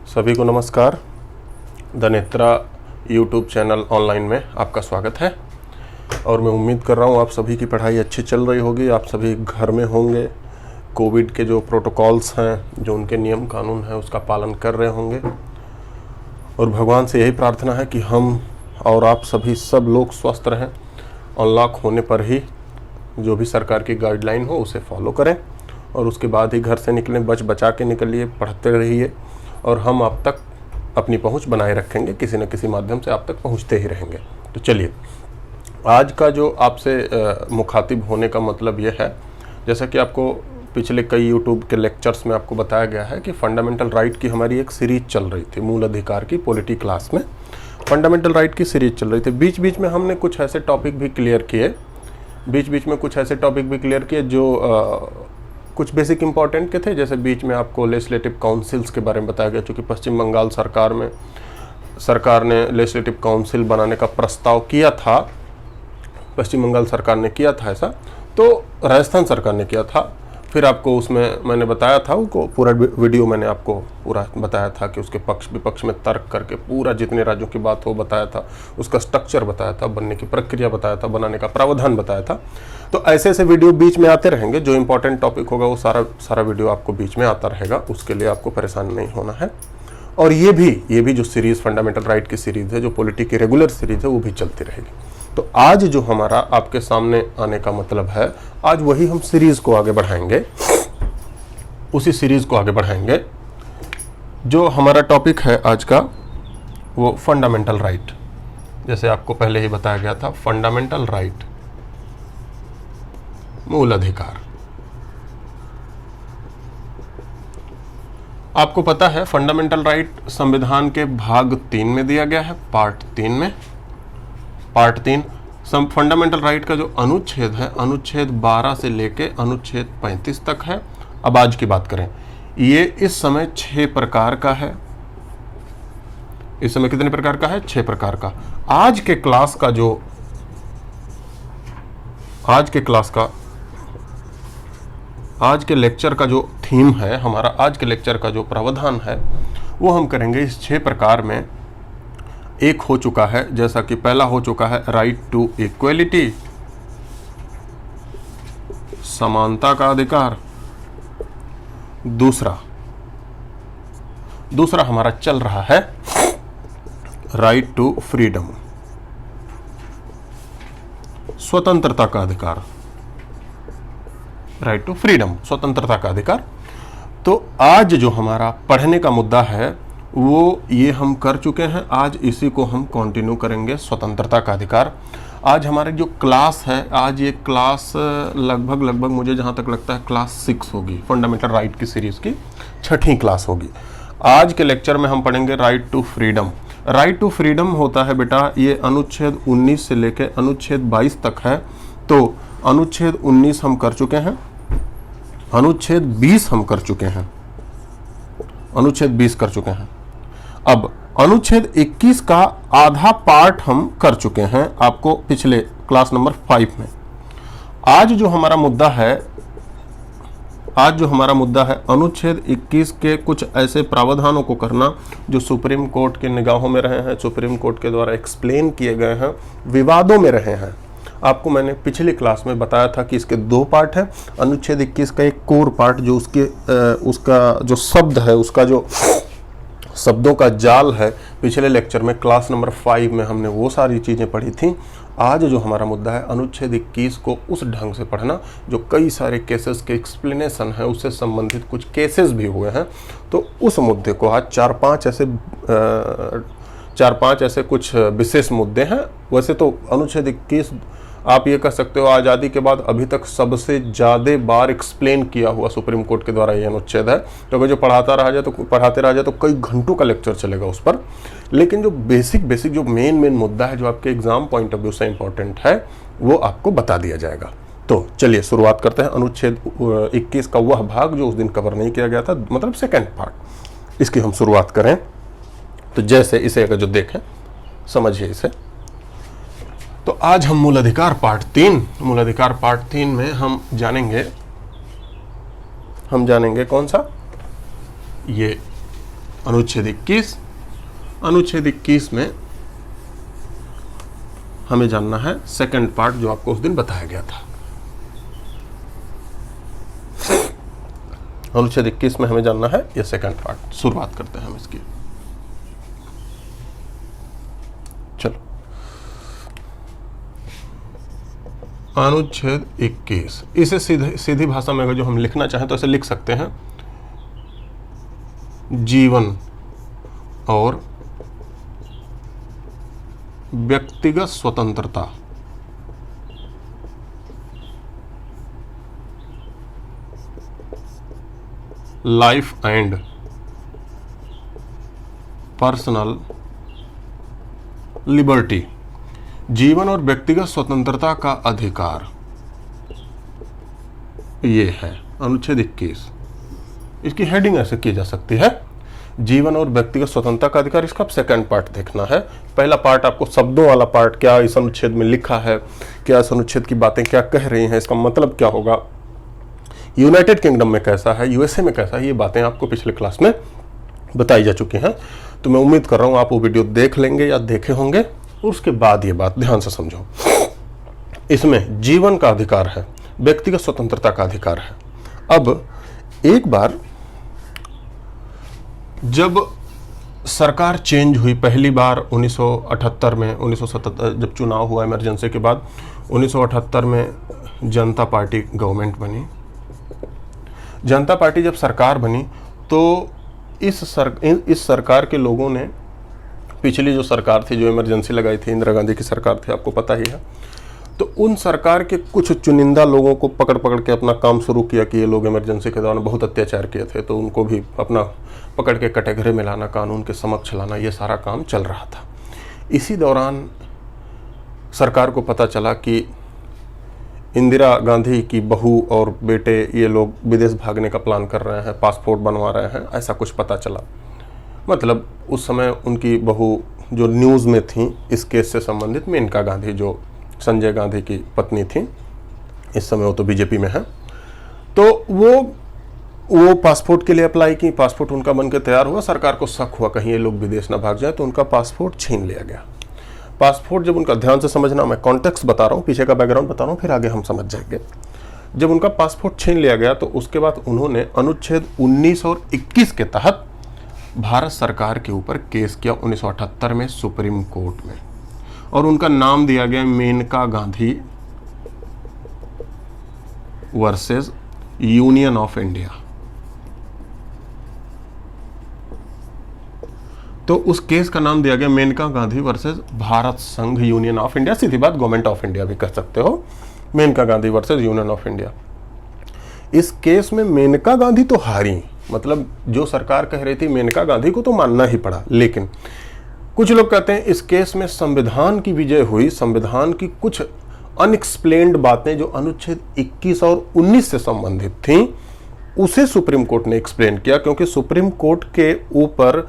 सभी को नमस्कार। The Netra YouTube channel online में आपका स्वागत है और मैं उम्मीद कर रहा हूँ आप सभी की पढ़ाई अच्छी चल रही होगी। आप सभी घर में होंगे, कोविड के जो प्रोटोकॉल्स हैं, जो उनके नियम कानून हैं, उसका पालन कर रहे होंगे और भगवान से यही प्रार्थना है कि हम और आप सभी सब लोग स्वस्थ रहें। अनलॉक होने पर ही जो भी सरकार की गाइडलाइन हो उसे फॉलो करें और उसके बाद ही घर से निकलें। बचा के निकलिए, पढ़ते रहिए और हम आप तक अपनी पहुंच बनाए रखेंगे। किसी न किसी माध्यम से आप तक पहुंचते ही रहेंगे। तो चलिए, आज का जो आपसे मुखातिब होने का मतलब ये है, जैसा कि आपको पिछले कई यूट्यूब के लेक्चर्स में आपको बताया गया है कि फंडामेंटल राइट की हमारी एक सीरीज चल रही थी। मूल अधिकार की पॉलिटी क्लास में फंडामेंटल राइट की सीरीज चल रही थी। बीच बीच में हमने कुछ ऐसे टॉपिक भी क्लियर किए जो कुछ बेसिक इंपॉर्टेंट के थे। जैसे बीच में आपको लेजिस्लेटिव काउंसिल्स के बारे में बताया गया, क्योंकि पश्चिम बंगाल सरकार ने लेजिस्लेटिव काउंसिल बनाने का प्रस्ताव किया था। पश्चिम बंगाल सरकार ने किया था ऐसा, तो राजस्थान सरकार ने किया था। फिर आपको उसमें मैंने बताया था, वो पूरा वीडियो मैंने आपको पूरा बताया था कि उसके पक्ष विपक्ष में तर्क करके पूरा जितने राज्यों की बात हो बताया था, उसका स्ट्रक्चर बताया था, बनने की प्रक्रिया बताया था, बनाने का प्रावधान बताया था। तो ऐसे ऐसे वीडियो बीच में आते रहेंगे। जो इंपॉर्टेंट टॉपिक होगा वो सारा वीडियो आपको बीच में आता रहेगा। उसके लिए आपको परेशान नहीं होना है। और ये भी जो सीरीज़ फंडामेंटल राइट की सीरीज़ है, जो पॉलिटी की रेगुलर सीरीज़ है, वो भी चलती रहेगी। तो आज जो हमारा आपके सामने आने का मतलब है, आज वही हम सीरीज़ को आगे बढ़ाएंगे। उसी सीरीज़ को आगे बढ़ाएंगे। जो हमारा टॉपिक है आज का, वो फंडामेंटल राइट। जैसे आपको पहले ही बताया गया था, फंडामेंटल राइट, मूल अधिकार। आपको पता है फंडामेंटल राइट संविधान के भाग 3 में दिया गया है, पार्ट 3 फंडामेंटल राइट का जो अनुच्छेद है, अनुच्छेद 12 से लेके अनुच्छेद 35 तक है। अब आज की बात करें, ये इस समय 6 प्रकार का है। इस समय कितने प्रकार का है? 6 प्रकार का। आज के लेक्चर का जो थीम है हमारा, आज के लेक्चर का जो प्रावधान है, वो हम करेंगे इस 6 प्रकार में। एक हो चुका है, जैसा कि पहला हो चुका है राइट टू इक्वलिटी, समानता का अधिकार। दूसरा हमारा चल रहा है राइट टू फ्रीडम, स्वतंत्रता का अधिकार। राइट टू फ्रीडम, स्वतंत्रता का अधिकार। तो आज जो हमारा पढ़ने का मुद्दा है वो ये हम कर चुके हैं। आज इसी को हम कंटिन्यू करेंगे, स्वतंत्रता का अधिकार। आज हमारी जो क्लास है, आज ये क्लास लगभग मुझे जहाँ तक लगता है क्लास 6 होगी। फंडामेंटल राइट की सीरीज की 6ठी क्लास होगी। आज के लेक्चर में हम पढ़ेंगे right to freedom. Right to freedom होता है बेटा, ये अनुच्छेद 19 से लेकर अनुच्छेद 22 तक है। तो अनुच्छेद 19 हम कर चुके हैं, अनुच्छेद 20 हम कर चुके हैं, अनुच्छेद 20 कर चुके हैं। अब अनुच्छेद 21 का आधा पार्ट हम कर चुके हैं आपको पिछले क्लास नंबर 5 में। आज जो हमारा मुद्दा है अनुच्छेद 21 के कुछ ऐसे प्रावधानों को करना जो सुप्रीम कोर्ट के निगाहों में रहे हैं, सुप्रीम कोर्ट के द्वारा एक्सप्लेन किए गए हैं, विवादों में रहे हैं। आपको मैंने पिछली क्लास में बताया था कि इसके 2 पार्ट हैं। अनुच्छेद 21 का एक कोर पार्ट, जो उसका जो शब्द है, उसका जो शब्दों का जाल है, पिछले लेक्चर में क्लास नंबर 5 में हमने वो सारी चीज़ें पढ़ी थी। आज जो हमारा मुद्दा है अनुच्छेद 21 को उस ढंग से पढ़ना जो कई सारे केसेस के एक्सप्लेनेशन है, उससे संबंधित कुछ केसेस भी हुए हैं। तो उस मुद्दे को आज 4-5 ऐसे कुछ विशेष मुद्दे हैं। वैसे तो अनुच्छेद 21 आप ये कह सकते हो आज़ादी के बाद अभी तक सबसे ज़्यादा बार एक्सप्लेन किया हुआ सुप्रीम कोर्ट के द्वारा ये अनुच्छेद है। तो अगर जो पढ़ाते रह जाए तो कई घंटों का लेक्चर चलेगा उस पर। लेकिन जो बेसिक जो मेन मुद्दा है, जो आपके एग्जाम पॉइंट ऑफ व्यू से इंपॉर्टेंट है, वो आपको बता दिया जाएगा। तो चलिए शुरुआत करते हैं। अनुच्छेद 21 का वह भाग जो उस दिन कवर नहीं किया गया था, मतलब सेकेंड पार्ट, इसकी हम शुरुआत करें। तो जैसे इसे अगर जो देखें, समझिए इसे। तो आज हम मूल अधिकार पार्ट 3 में हम जानेंगे कौन सा, ये अनुच्छेद 21। अनुच्छेद 21 में हमें जानना है सेकंड पार्ट जो आपको उस दिन बताया गया था। अनुच्छेद 21 में हमें जानना है ये सेकंड पार्ट। शुरुआत करते हैं हम इसकी। चलो, अनुच्छेद 21, इसे सीधी भाषा में अगर जो हम लिखना चाहें तो ऐसे लिख सकते हैं, जीवन और व्यक्तिगत स्वतंत्रता लाइफ एंड पर्सनल लिबर्टी, जीवन और व्यक्तिगत स्वतंत्रता का अधिकार, ये है अनुच्छेद 21। इसकी हेडिंग ऐसे की जा सकती है, जीवन और व्यक्तिगत स्वतंत्रता का अधिकार। इसका सेकंड पार्ट देखना है। पहला पार्ट आपको शब्दों वाला पार्ट, क्या इस अनुच्छेद में लिखा है, क्या इस अनुच्छेद की बातें क्या कह रही हैं, इसका मतलब क्या होगा, यूनाइटेड किंगडम में कैसा है, यूएसए में कैसा है, ये बातें आपको पिछले क्लास में बताई जा चुकी हैं। तो मैं उम्मीद कर रहा हूं आप वो वीडियो देख लेंगे या देखे होंगे, उसके बाद ये बात ध्यान से समझो। इसमें जीवन का अधिकार है, व्यक्तिगत स्वतंत्रता का अधिकार है। अब एक बार जब सरकार चेंज हुई पहली बार 1978 में, 1977 जब चुनाव हुआ इमरजेंसी के बाद, 1978 में जनता पार्टी गवर्नमेंट बनी। जनता पार्टी जब सरकार बनी तो इस सरकार के लोगों ने, पिछली जो सरकार थी जो इमरजेंसी लगाई थी, इंदिरा गांधी की सरकार थी, आपको पता ही है, तो उन सरकार के कुछ चुनिंदा लोगों को पकड़ पकड़ के अपना काम शुरू किया कि ये लोग इमरजेंसी के दौरान बहुत अत्याचार किए थे, तो उनको भी अपना पकड़ के कटघरे में लाना, कानून के समक्ष लाना, ये सारा काम चल रहा था। इसी दौरान सरकार को पता चला कि इंदिरा गांधी की बहू और बेटे ये लोग विदेश भागने का प्लान कर रहे हैं, पासपोर्ट बनवा रहे हैं, ऐसा कुछ पता चला। मतलब उस समय उनकी बहू जो न्यूज़ में थी इस केस से संबंधित, मेनका गांधी जो संजय गांधी की पत्नी थी, इस समय वो तो बीजेपी में है, तो वो पासपोर्ट के लिए अप्लाई की, पासपोर्ट उनका बनकर तैयार हुआ। सरकार को शक हुआ कहीं ये लोग विदेश ना भाग जाए, तो उनका पासपोर्ट छीन लिया गया। पासपोर्ट जब उनका, ध्यान से समझना, मैं कॉन्टेक्स्ट बता रहा हूँ, पीछे का बैकग्राउंड बता रहा हूँ, फिर आगे हम समझ जाएंगे। जब उनका पासपोर्ट छीन लिया गया तो उसके बाद उन्होंने अनुच्छेद 19 और 21 के तहत भारत सरकार के ऊपर केस किया 1978 में सुप्रीम कोर्ट में, और उनका नाम दिया गया Maneka Gandhi versus Union of India. तो उस केस का नाम दिया गया मेनका गांधी वर्सेस भारत संघ यूनियन ऑफ इंडिया, सीधी बात गवर्नमेंट ऑफ इंडिया भी कह सकते हो, Maneka Gandhi versus Union of India. इस केस में मेनका गांधी तो हारी, मतलब जो सरकार कह रही थी मेनका गांधी को तो मानना ही पड़ा, लेकिन कुछ लोग कहते हैं इस केस में संविधान की विजय हुई। संविधान की कुछ अनएक्सप्लेन्ड बातें जो अनुच्छेद 21 और 19 से संबंधित थीं, उसे सुप्रीम कोर्ट ने एक्सप्लेन किया, क्योंकि सुप्रीम कोर्ट के ऊपर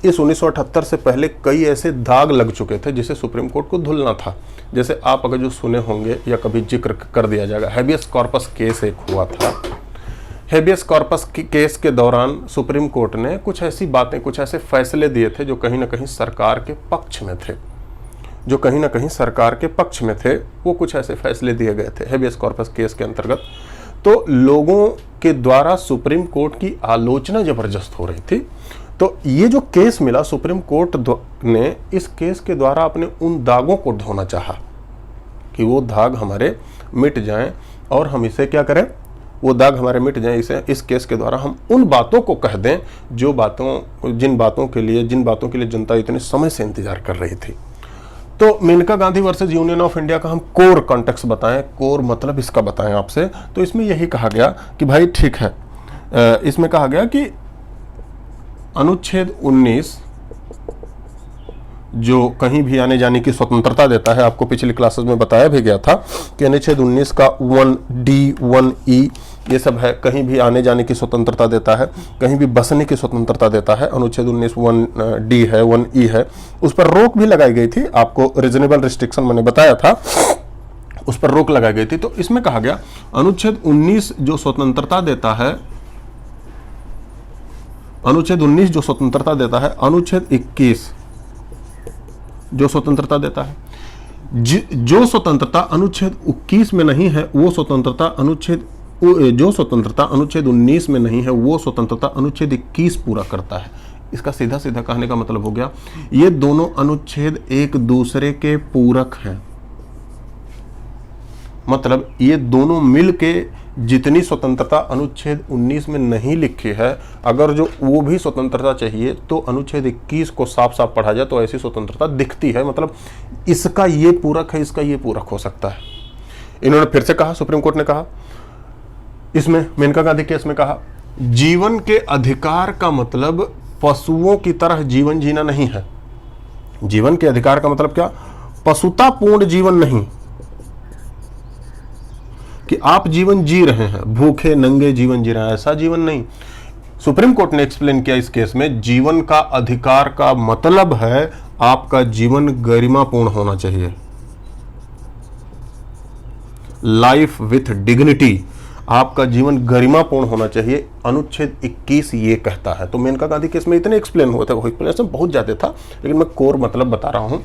इस 1978 से पहले कई ऐसे दाग लग चुके थे जिसे सुप्रीम कोर्ट को धुलना था। जैसे आप अगर जो सुने होंगे या कभी जिक्र कर दिया जाएगा, हैबियस कॉर्पस केस एक हुआ था। हैबियस कॉर्पस केस के दौरान सुप्रीम कोर्ट ने कुछ ऐसी बातें, कुछ ऐसे फैसले दिए थे जो कहीं ना कहीं सरकार के पक्ष में थे, जो कहीं ना कहीं सरकार के पक्ष में थे, वो कुछ ऐसे फैसले दिए गए थे हैबियस कॉर्पस केस के अंतर्गत। तो लोगों के द्वारा सुप्रीम कोर्ट की आलोचना जबरदस्त हो रही थी। तो ये जो केस मिला, सुप्रीम कोर्ट ने इस केस के द्वारा अपने उन दागों को धोना चाहा कि वो दाग हमारे मिट जाएं, और हम इसे क्या करें, वो दाग हमारे मिट जाएं, इस केस के द्वारा हम उन बातों को कह दें जिन बातों के लिए जनता इतने समय से इंतजार कर रही थी। तो Maneka Gandhi versus Union of India का हम कोर कॉन्टेक्स्ट बताएं, कोर मतलब इसका बताएं आपसे, तो इसमें यही कहा गया कि भाई ठीक है, इसमें कहा गया कि अनुच्छेद 19 जो कहीं भी आने जाने की स्वतंत्रता देता है, आपको पिछली क्लासेस में बताया भी गया था कि अनुच्छेद 19 का 1D 1E ये सब है, कहीं भी आने जाने की स्वतंत्रता देता है, कहीं भी बसने की स्वतंत्रता देता है। अनुच्छेद 19 1D है, 1E है, उस पर रोक भी लगाई गई थी, आपको रीजनेबल रिस्ट्रिक्शन मैंने बताया था, उस पर रोक लगाई गई थी। तो इसमें कहा गया अनुच्छेद 19 जो स्वतंत्रता देता है अनुच्छेद 19 जो स्वतंत्रता देता है, अनुच्छेद 21 जो स्वतंत्रता देता है, जो स्वतंत्रता अनुच्छेद 21 में नहीं है वो स्वतंत्रता अनुच्छेद जो स्वतंत्रता अनुच्छेद 19 में नहीं है वो स्वतंत्रता अनुच्छेद 21 पूरा करता है। इसका सीधा सीधा कहने का मतलब हो गया ये दोनों अनुच्छेद एक दूसरे के पूरक हैं। मतलब ये दोनों मिलके जितनी स्वतंत्रता अनुच्छेद 19 में नहीं लिखी है, अगर जो वो भी स्वतंत्रता चाहिए तो अनुच्छेद 21 को साफ साफ पढ़ा जाए तो ऐसी स्वतंत्रता दिखती है। मतलब इसका ये पूरक है, इसका ये पूरक हो सकता है। इन्होंने फिर से कहा, सुप्रीम कोर्ट ने कहा इसमें, मेनका गांधी केस में कहा, जीवन के अधिकार का मतलब पशुओं की तरह जीवन जीना नहीं है। जीवन के अधिकार का मतलब क्या? पशुतापूर्ण जीवन नहीं, कि आप जीवन जी रहे हैं, भूखे नंगे जीवन जी रहे हैं, ऐसा जीवन नहीं। सुप्रीम कोर्ट ने एक्सप्लेन किया इस केस में, जीवन का अधिकार का मतलब है आपका जीवन गरिमापूर्ण होना चाहिए, लाइफ विथ डिग्निटी, आपका जीवन गरिमापूर्ण होना चाहिए। अनुच्छेद 21 ये कहता है। तो मेनका गांधी केस में इतने एक्सप्लेन हुआ था, वो एक्सप्लेनेशन बहुत ज्यादा था, लेकिन मैं कोर मतलब बता रहा हूं।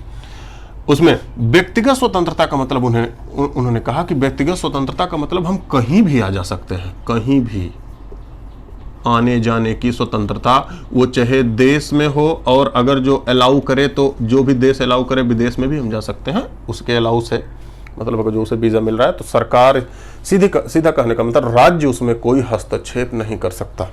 उसमें व्यक्तिगत स्वतंत्रता का मतलब उन्होंने कहा कि व्यक्तिगत स्वतंत्रता का मतलब हम कहीं भी आ जा सकते हैं, कहीं भी आने जाने की स्वतंत्रता, वो चाहे देश में हो, और अगर जो अलाउ करे तो जो भी देश अलाउ करे विदेश में भी हम जा सकते हैं उसके अलाउ से। मतलब अगर जो उसे वीजा मिल रहा है तो सरकार सीधा कहने का मतलब राज्य उसमें कोई हस्तक्षेप नहीं कर सकता,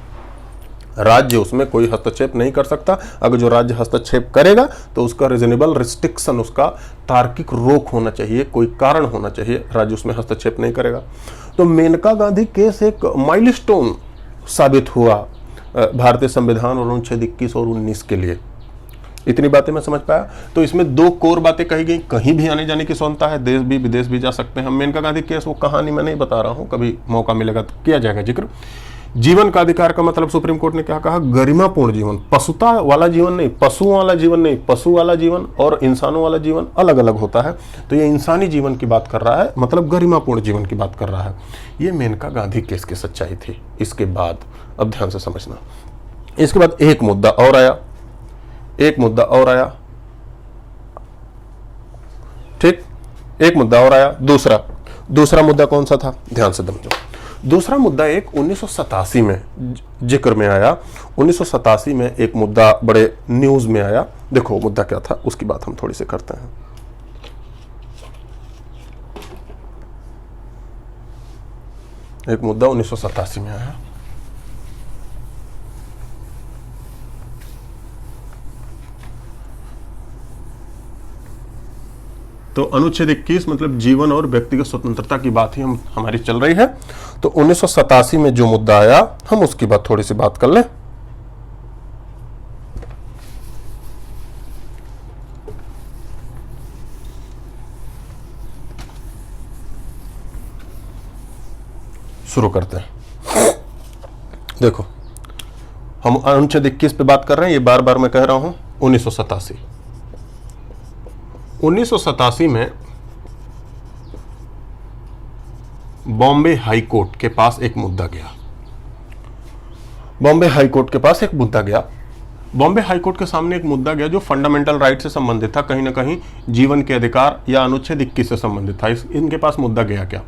राज्य उसमें कोई हस्तक्षेप नहीं कर सकता। अगर जो राज्य हस्तक्षेप करेगा तो उसका रीजनेबल रिस्ट्रिक्शन, उसका तार्किक रोक होना चाहिए, कोई कारण होना चाहिए, राज्य उसमें हस्तक्षेप नहीं करेगा। तो मेनका गांधी केस एक माइलस्टोन साबित हुआ भारतीय संविधान और अनुच्छेद 21 और 19 के लिए। इतनी बातें मैं समझ पाया। तो इसमें दो कोर बातें कही गई, कहीं भी आने जाने की स्वतंत्रता है, देश भी विदेश भी जा सकते हैं। मेनका गांधी केस वो कहानी मैं नहीं बता रहा हूं, कभी मौका मिलेगा तो किया जाएगा जिक्र। जीवन का अधिकार का मतलब सुप्रीम कोर्ट ने क्या कहा? गरिमापूर्ण जीवन, पशुता वाला जीवन नहीं, पशुओं वाला जीवन नहीं। पशु वाला जीवन और इंसानों वाला जीवन अलग अलग होता है। तो ये इंसानी जीवन की बात कर रहा है, मतलब गरिमापूर्ण जीवन की बात कर रहा है। ये मेनका गांधी केस की सच्चाई थी। इसके बाद अब ध्यान से समझना, इसके बाद एक मुद्दा और आया, एक मुद्दा और आया, ठीक, एक मुद्दा और आया। दूसरा मुद्दा कौन सा था? ध्यान से समझो। दूसरा मुद्दा एक 1987 में जिक्र में आया। 1987 में एक मुद्दा बड़े न्यूज में आया। देखो मुद्दा क्या था, उसकी बात हम थोड़ी सी करते हैं। एक मुद्दा 1987 में आया। तो अनुच्छेद 21 मतलब जीवन और व्यक्तिगत स्वतंत्रता की बात ही हमारी चल रही है। तो 1987 में जो मुद्दा आया, हम उसकी बात थोड़ी सी बात कर लें। शुरू करते हैं। देखो, हम अनुच्छेद 21 पे बात कर रहे हैं, ये बार बार मैं कह रहा हूं। 1987 में बॉम्बे हाई कोर्ट के पास एक मुद्दा गया। बॉम्बे हाई कोर्ट के पास एक मुद्दा गया। बॉम्बे हाई कोर्ट के सामने एक मुद्दा गया जो फंडामेंटल राइट से संबंधित था, कहीं ना कहीं जीवन के अधिकार या अनुच्छेद 21 से संबंधित था। इनके पास मुद्दा गया क्या?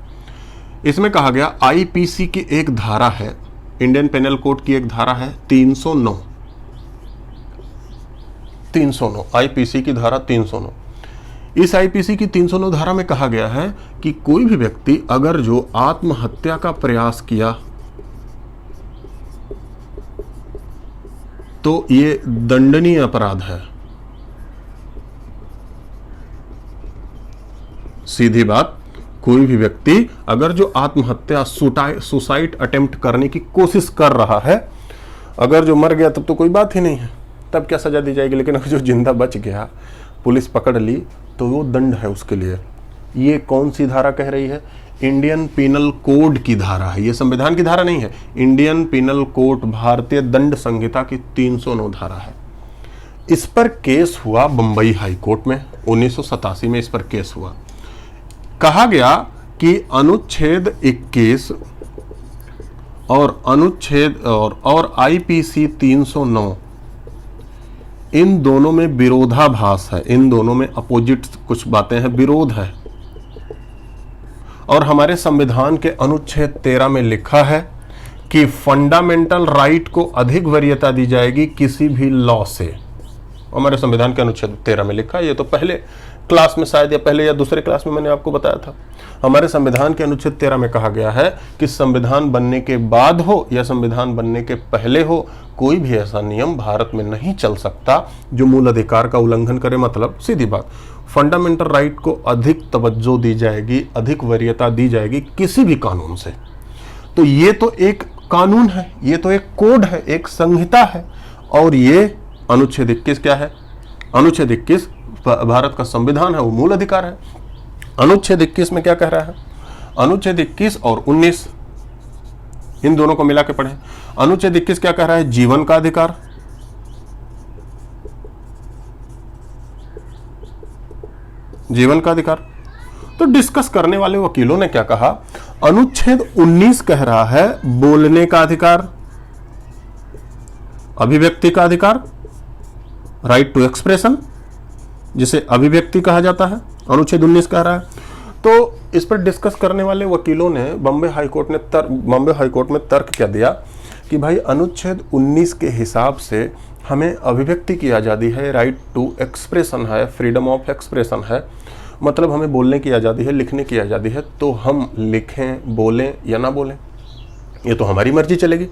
इसमें कहा गया आईपीसी की एक धारा है, इंडियन पेनल कोड की एक धारा है 309 आईपीसी की धारा 309। इस आईपीसी की 309 धारा में कहा गया है कि कोई भी व्यक्ति अगर जो आत्महत्या का प्रयास किया तो ये दंडनीय अपराध है। सीधी बात, कोई भी व्यक्ति अगर जो आत्महत्या सुसाइड अटेम्प्ट करने की कोशिश कर रहा है, अगर जो मर गया तब तो कोई बात ही नहीं है, तब क्या सजा दी जाएगी। लेकिन अगर जो जिंदा बच गया, पुलिस पकड़ ली, तो वो दंड है उसके लिए। ये कौन सी धारा कह रही है? इंडियन पिनल कोड की धारा है। ये संविधान की धारा नहीं है, इंडियन पिनल कोड, भारतीय दंड संहिता की 309 धारा है। इस पर केस हुआ बंबई हाई कोर्ट में 1987 में। इस पर केस हुआ, कहा गया कि अनुच्छेद 21 और अनुच्छेद और आईपीसी 309, इन दोनों में विरोधाभास है, इन दोनों में अपोजिट कुछ बातें हैं, विरोध है। और हमारे संविधान के अनुच्छेद 13 में लिखा है कि फंडामेंटल राइट को अधिक वरीयता दी जाएगी किसी भी लॉ से। हमारे संविधान के अनुच्छेद 13 में लिखा है, ये तो पहले क्लास में शायद या पहले या दूसरे क्लास में मैंने आपको बताया था। हमारे संविधान के अनुच्छेद 13 में कहा गया है कि संविधान बनने के बाद हो या संविधान बनने के पहले हो, कोई भी ऐसा नियम भारत में नहीं चल सकता जो मूल अधिकार का उल्लंघन करे। मतलब सीधी बात, फंडामेंटल राइट को अधिक तवज्जो दी जाएगी, अधिक वरीयता दी जाएगी किसी भी कानून से। तो ये तो एक कानून है, ये तो एक कोड है, एक संहिता है। और ये अनुच्छेद 21 क्या है? अनुच्छेद 21 भारत का संविधान है, वो मूल अधिकार है। अनुच्छेद 21 में क्या कह रहा है? अनुच्छेद 21 और 19 इन दोनों को मिला के पढ़े। अनुच्छेद 21 क्या कह रहा है? जीवन का अधिकार। जीवन का अधिकार। तो डिस्कस करने वाले वकीलों ने क्या कहा? अनुच्छेद 19 कह रहा है बोलने का अधिकार, अभिव्यक्ति का अधिकार, राइट टू एक्सप्रेशन, जिसे अभिव्यक्ति कहा जाता है, अनुच्छेद 19 कह रहा है। तो इस पर डिस्कस करने वाले वकीलों ने बॉम्बे हाईकोर्ट में तर्क क्या दिया कि भाई अनुच्छेद 19 के हिसाब से हमें अभिव्यक्ति की आज़ादी है, राइट टू एक्सप्रेशन है, फ्रीडम ऑफ एक्सप्रेशन है, मतलब हमें बोलने की आज़ादी है, लिखने की आज़ादी है। तो हम लिखें, बोलें या ना बोलें, ये तो हमारी मर्जी चलेगी।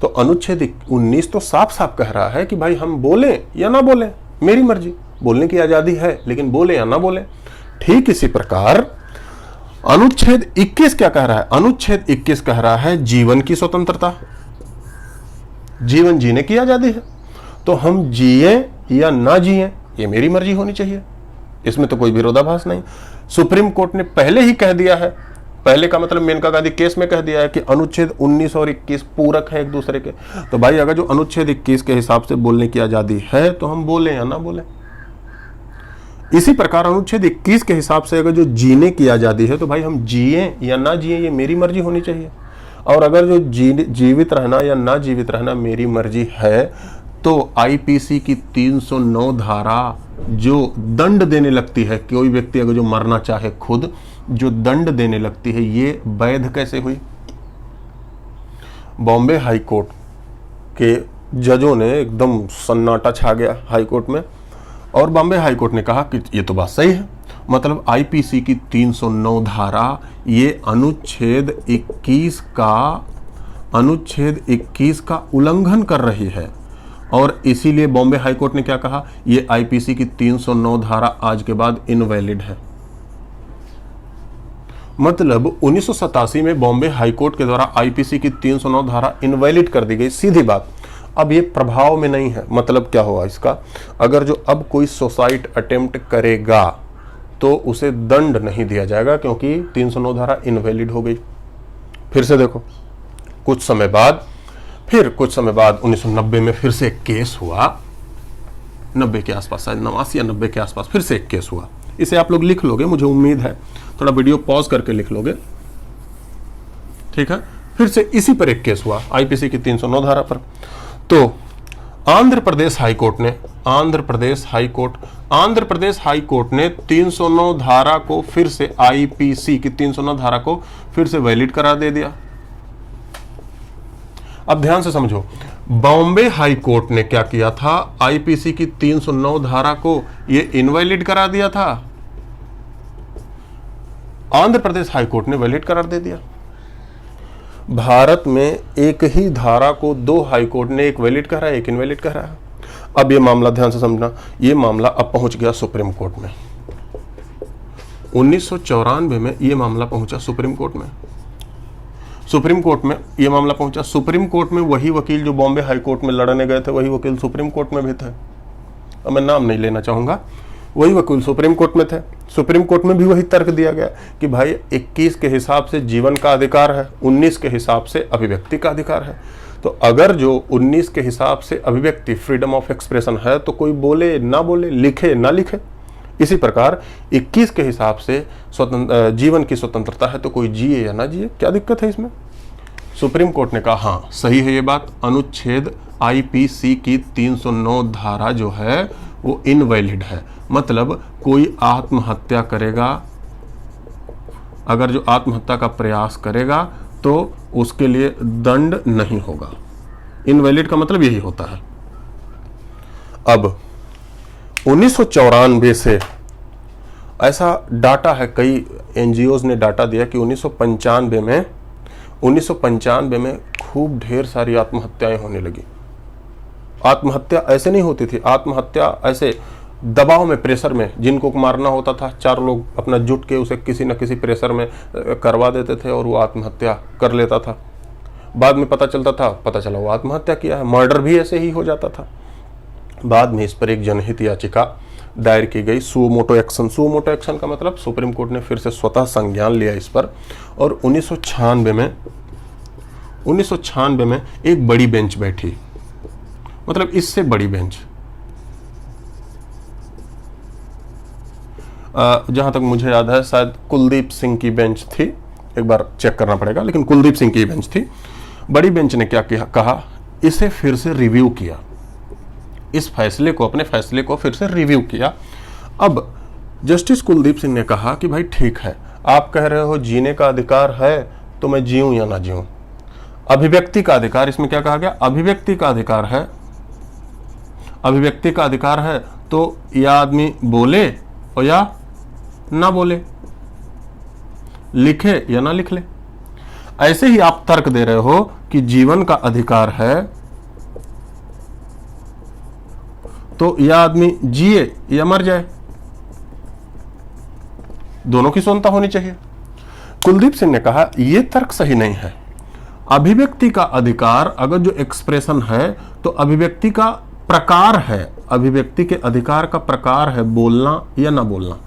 तो अनुच्छेद 19 तो साफ साफ कह रहा है कि भाई हम बोलें या ना बोलें, मेरी मर्जी, बोलने की आज़ादी है, लेकिन बोले या ना बोले। ठीक इसी प्रकार अनुच्छेद 21 क्या कह रहा है? अनुच्छेद 21 कह रहा है जीवन की स्वतंत्रता, जीवन जीने की आज़ादी है। तो हम जिए या ना जिए, ये मेरी मर्जी होनी चाहिए, इसमें तो कोई विरोधाभास नहीं। सुप्रीम कोर्ट ने पहले ही कह दिया है, पहले का मतलब मेनका गांधी केस में कह दिया है कि अनुच्छेद 19 और 21 पूरक है एक दूसरे के। तो भाई अगर जो अनुच्छेद 21 के हिसाब से बोलने की आज़ादी है तो हम बोले या ना बोले। इसी प्रकार अनुच्छेद 21 के हिसाब से अगर जो जीने की आज़ादी है तो भाई हम जिए या ना जिए, ये मेरी मर्जी होनी चाहिए। और अगर जो जीवित रहना या ना जीवित रहना मेरी मर्जी है, तो आईपीसी की 309 धारा जो दंड देने लगती है, कोई व्यक्ति अगर जो मरना चाहे खुद, जो दंड देने लगती है, ये वैध कैसे हुई? बॉम्बे हाई कोर्ट के जजों ने एकदम सन्नाटा छा गया हाई कोर्ट में, और बॉम्बे हाई कोर्ट ने कहा कि ये तो बात सही है, मतलब आईपीसी की 309 धारा ये अनुच्छेद 21 का उल्लंघन कर रही है। और इसीलिए बॉम्बे हाई कोर्ट ने क्या कहा? ये आईपीसी की 309 धारा आज के बाद इनवैलिड है। मतलब 1987 में बॉम्बे हाई कोर्ट के द्वारा आईपीसी की 309 धारा इनवैलिड कर दी गई, सीधी बात। अब ये प्रभाव में नहीं है। मतलब क्या हुआ इसका? अगर जो अब कोई सुसाइड अटेम्प्ट करेगा तो उसे दंड नहीं दिया जाएगा, क्योंकि 309 धारा इनवैलिड हो गई। फिर से देखो, कुछ समय बाद 1990 में फिर से एक केस हुआ, 90 के आसपास, शायद 89 या 90 के आसपास फिर से एक केस हुआ। इसे आप लोग लिख लोगे, मुझे उम्मीद है, थोड़ा वीडियो पॉज करके लिख लोगे, ठीक है। फिर से इसी पर एक केस हुआ आईपीसी की 309 धारा पर। तो आंध्र प्रदेश हाई कोर्ट ने 309 धारा को फिर से, आईपीसी की 309 धारा को फिर से वैलिड करार दे दिया। अब ध्यान से समझो, बॉम्बे हाई कोर्ट ने क्या किया था? आईपीसी की 309 धारा को ये इनवैलिड करा दिया था, आंध्र प्रदेश हाई कोर्ट ने वैलिड करार दे दिया। भारत में एक ही धारा को दो हाई कोर्ट ने, एक वैलिड कह रहा है, एक इनवैलिड कह रहा है। अब ये मामला ध्यान से समझना, ये मामला अब पहुंच गया सुप्रीम कोर्ट में। 1994 में ये मामला पहुंचा सुप्रीम कोर्ट में। सुप्रीम कोर्ट में ये मामला पहुंचा। सुप्रीम कोर्ट में वही वकील जो बॉम्बे हाई कोर्ट में लड़ने गए थे, वही वकील सुप्रीम कोर्ट में भी थे। अब मैं नाम नहीं लेना चाहूंगा, वही वकील सुप्रीम कोर्ट में थे। सुप्रीम कोर्ट में भी वही तर्क दिया गया कि भाई 21 के हिसाब से जीवन का अधिकार है, 19 के हिसाब से अभिव्यक्ति का अधिकार है। तो अगर जो 19 के हिसाब से अभिव्यक्ति, फ्रीडम ऑफ एक्सप्रेशन है, तो कोई बोले ना बोले, लिखे ना लिखे। इसी प्रकार 21 के हिसाब से जीवन की स्वतंत्रता है, तो कोई जिए या ना जिए, क्या दिक्कत है इसमें? सुप्रीम कोर्ट ने कहा हाँ सही है ये बात, अनुच्छेद आईपीसी की 309 धारा जो है वो इनवैलिड है। मतलब कोई आत्महत्या करेगा, अगर जो आत्महत्या का प्रयास करेगा तो उसके लिए दंड नहीं होगा। इनवैलिड का मतलब यही होता है। अब 1994 से ऐसा डाटा है, कई एनजीओज ने डाटा दिया कि 1995 में खूब ढेर सारी आत्महत्याएं होने लगी। आत्महत्या ऐसे नहीं होती थी, आत्महत्या ऐसे दबाव में, प्रेशर में, जिनको मारना होता था 4 लोग अपना जुट के उसे किसी न किसी प्रेशर में करवा देते थे और वो आत्महत्या कर लेता था। बाद में पता चला वो आत्महत्या किया है। मर्डर भी ऐसे ही हो जाता था। बाद में इस पर एक जनहित याचिका दायर की गई, suo motu action. Suo motu action का मतलब सुप्रीम कोर्ट ने फिर से स्वतः संज्ञान लिया इस पर, और 1996 में एक बड़ी बेंच बैठी, मतलब इससे बड़ी बेंच, जहां तक मुझे याद है शायद कुलदीप सिंह की बेंच थी, एक बार चेक करना पड़ेगा, लेकिन कुलदीप सिंह की बेंच थी। बड़ी बेंच ने क्या कहा, इसे फिर से रिव्यू किया, इस फैसले को, अपने फैसले को फिर से रिव्यू किया। अब जस्टिस कुलदीप सिंह ने कहा कि भाई ठीक है, आप कह रहे हो जीने का अधिकार है तो मैं जीऊं या ना जीऊं। अभिव्यक्ति का अधिकार, इसमें क्या कहा गया, अभिव्यक्ति का अधिकार है, अभिव्यक्ति का अधिकार है तो या आदमी बोले और या ना बोले, लिखे या ना लिख ले। ऐसे ही आप तर्क दे रहे हो कि जीवन का अधिकार है तो या आदमी जिए या मर जाए, दोनों की स्वतंत्रता होनी चाहिए। कुलदीप सिंह ने कहा यह तर्क सही नहीं है। अभिव्यक्ति का अधिकार अगर जो एक्सप्रेशन है तो अभिव्यक्ति का प्रकार है, अभिव्यक्ति के अधिकार का प्रकार है बोलना या ना बोलना।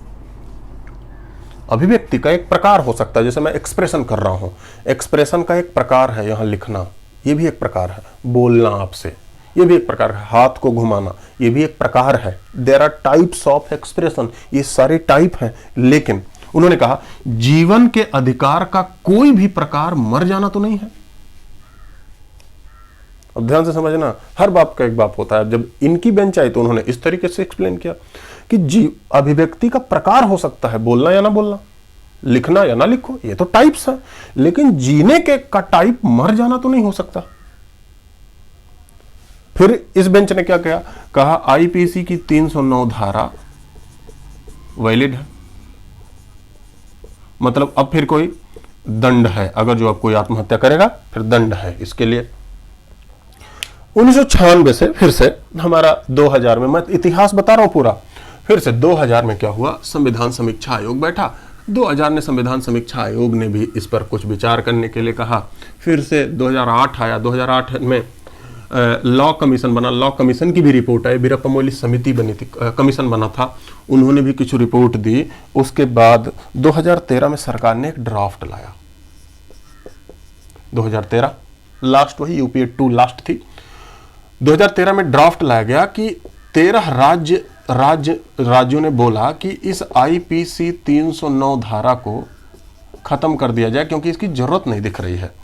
अभिव्यक्ति का एक प्रकार हो सकता है, जैसे मैं एक्सप्रेशन कर रहा हूं, एक्सप्रेशन का एक प्रकार है, यहां लिखना ये भी एक प्रकार है, बोलना आपसे ये भी एक प्रकार है, हाथ को घुमाना ये भी एक प्रकार है। There are types of expression, ये सारे टाइप हैं। लेकिन उन्होंने कहा जीवन के अधिकार का कोई भी प्रकार मर जाना तो नहीं है। अब ध्यान से समझना, हर बाप का एक बाप होता है। जब इनकी बेंच आई तो उन्होंने इस तरीके से एक्सप्लेन किया कि अभिव्यक्ति का प्रकार हो सकता है बोलना या ना बोलना, लिखना या ना लिखो, ये तो टाइप्स है, लेकिन जीने के का टाइप मर जाना तो नहीं हो सकता। फिर इस बेंच ने क्या कहा, आईपीसी की 309 धारा वैलिड है, मतलब अब फिर कोई दंड है, अगर जो अब कोई आत्महत्या करेगा फिर दंड है इसके लिए। 1996 से फिर से हमारा 2000 में, मैं इतिहास बता रहा हूं पूरा, फिर से 2000 में क्या हुआ, संविधान समीक्षा आयोग बैठा। 2000 ने संविधान समीक्षा आयोग ने भी इस पर कुछ विचार करने के लिए कहा। फिर से 2008 आया, 2008 में लॉ कमीशन बना, लॉ कमीशन की भी रिपोर्ट आई, वीरप्पा मोइली समिति बनी थी, कमीशन बना था, उन्होंने भी कुछ रिपोर्ट दी। उसके बाद 2013 में सरकार ने एक ड्राफ्ट लाया, 2013 लास्ट, वही यूपीए 2 लास्ट थी। 2013 में ड्राफ्ट लाया गया कि 13 राज्यों ने बोला कि इस आईपीसी 309 धारा को खत्म कर दिया जाए, क्योंकि इसकी जरूरत नहीं दिख रही है।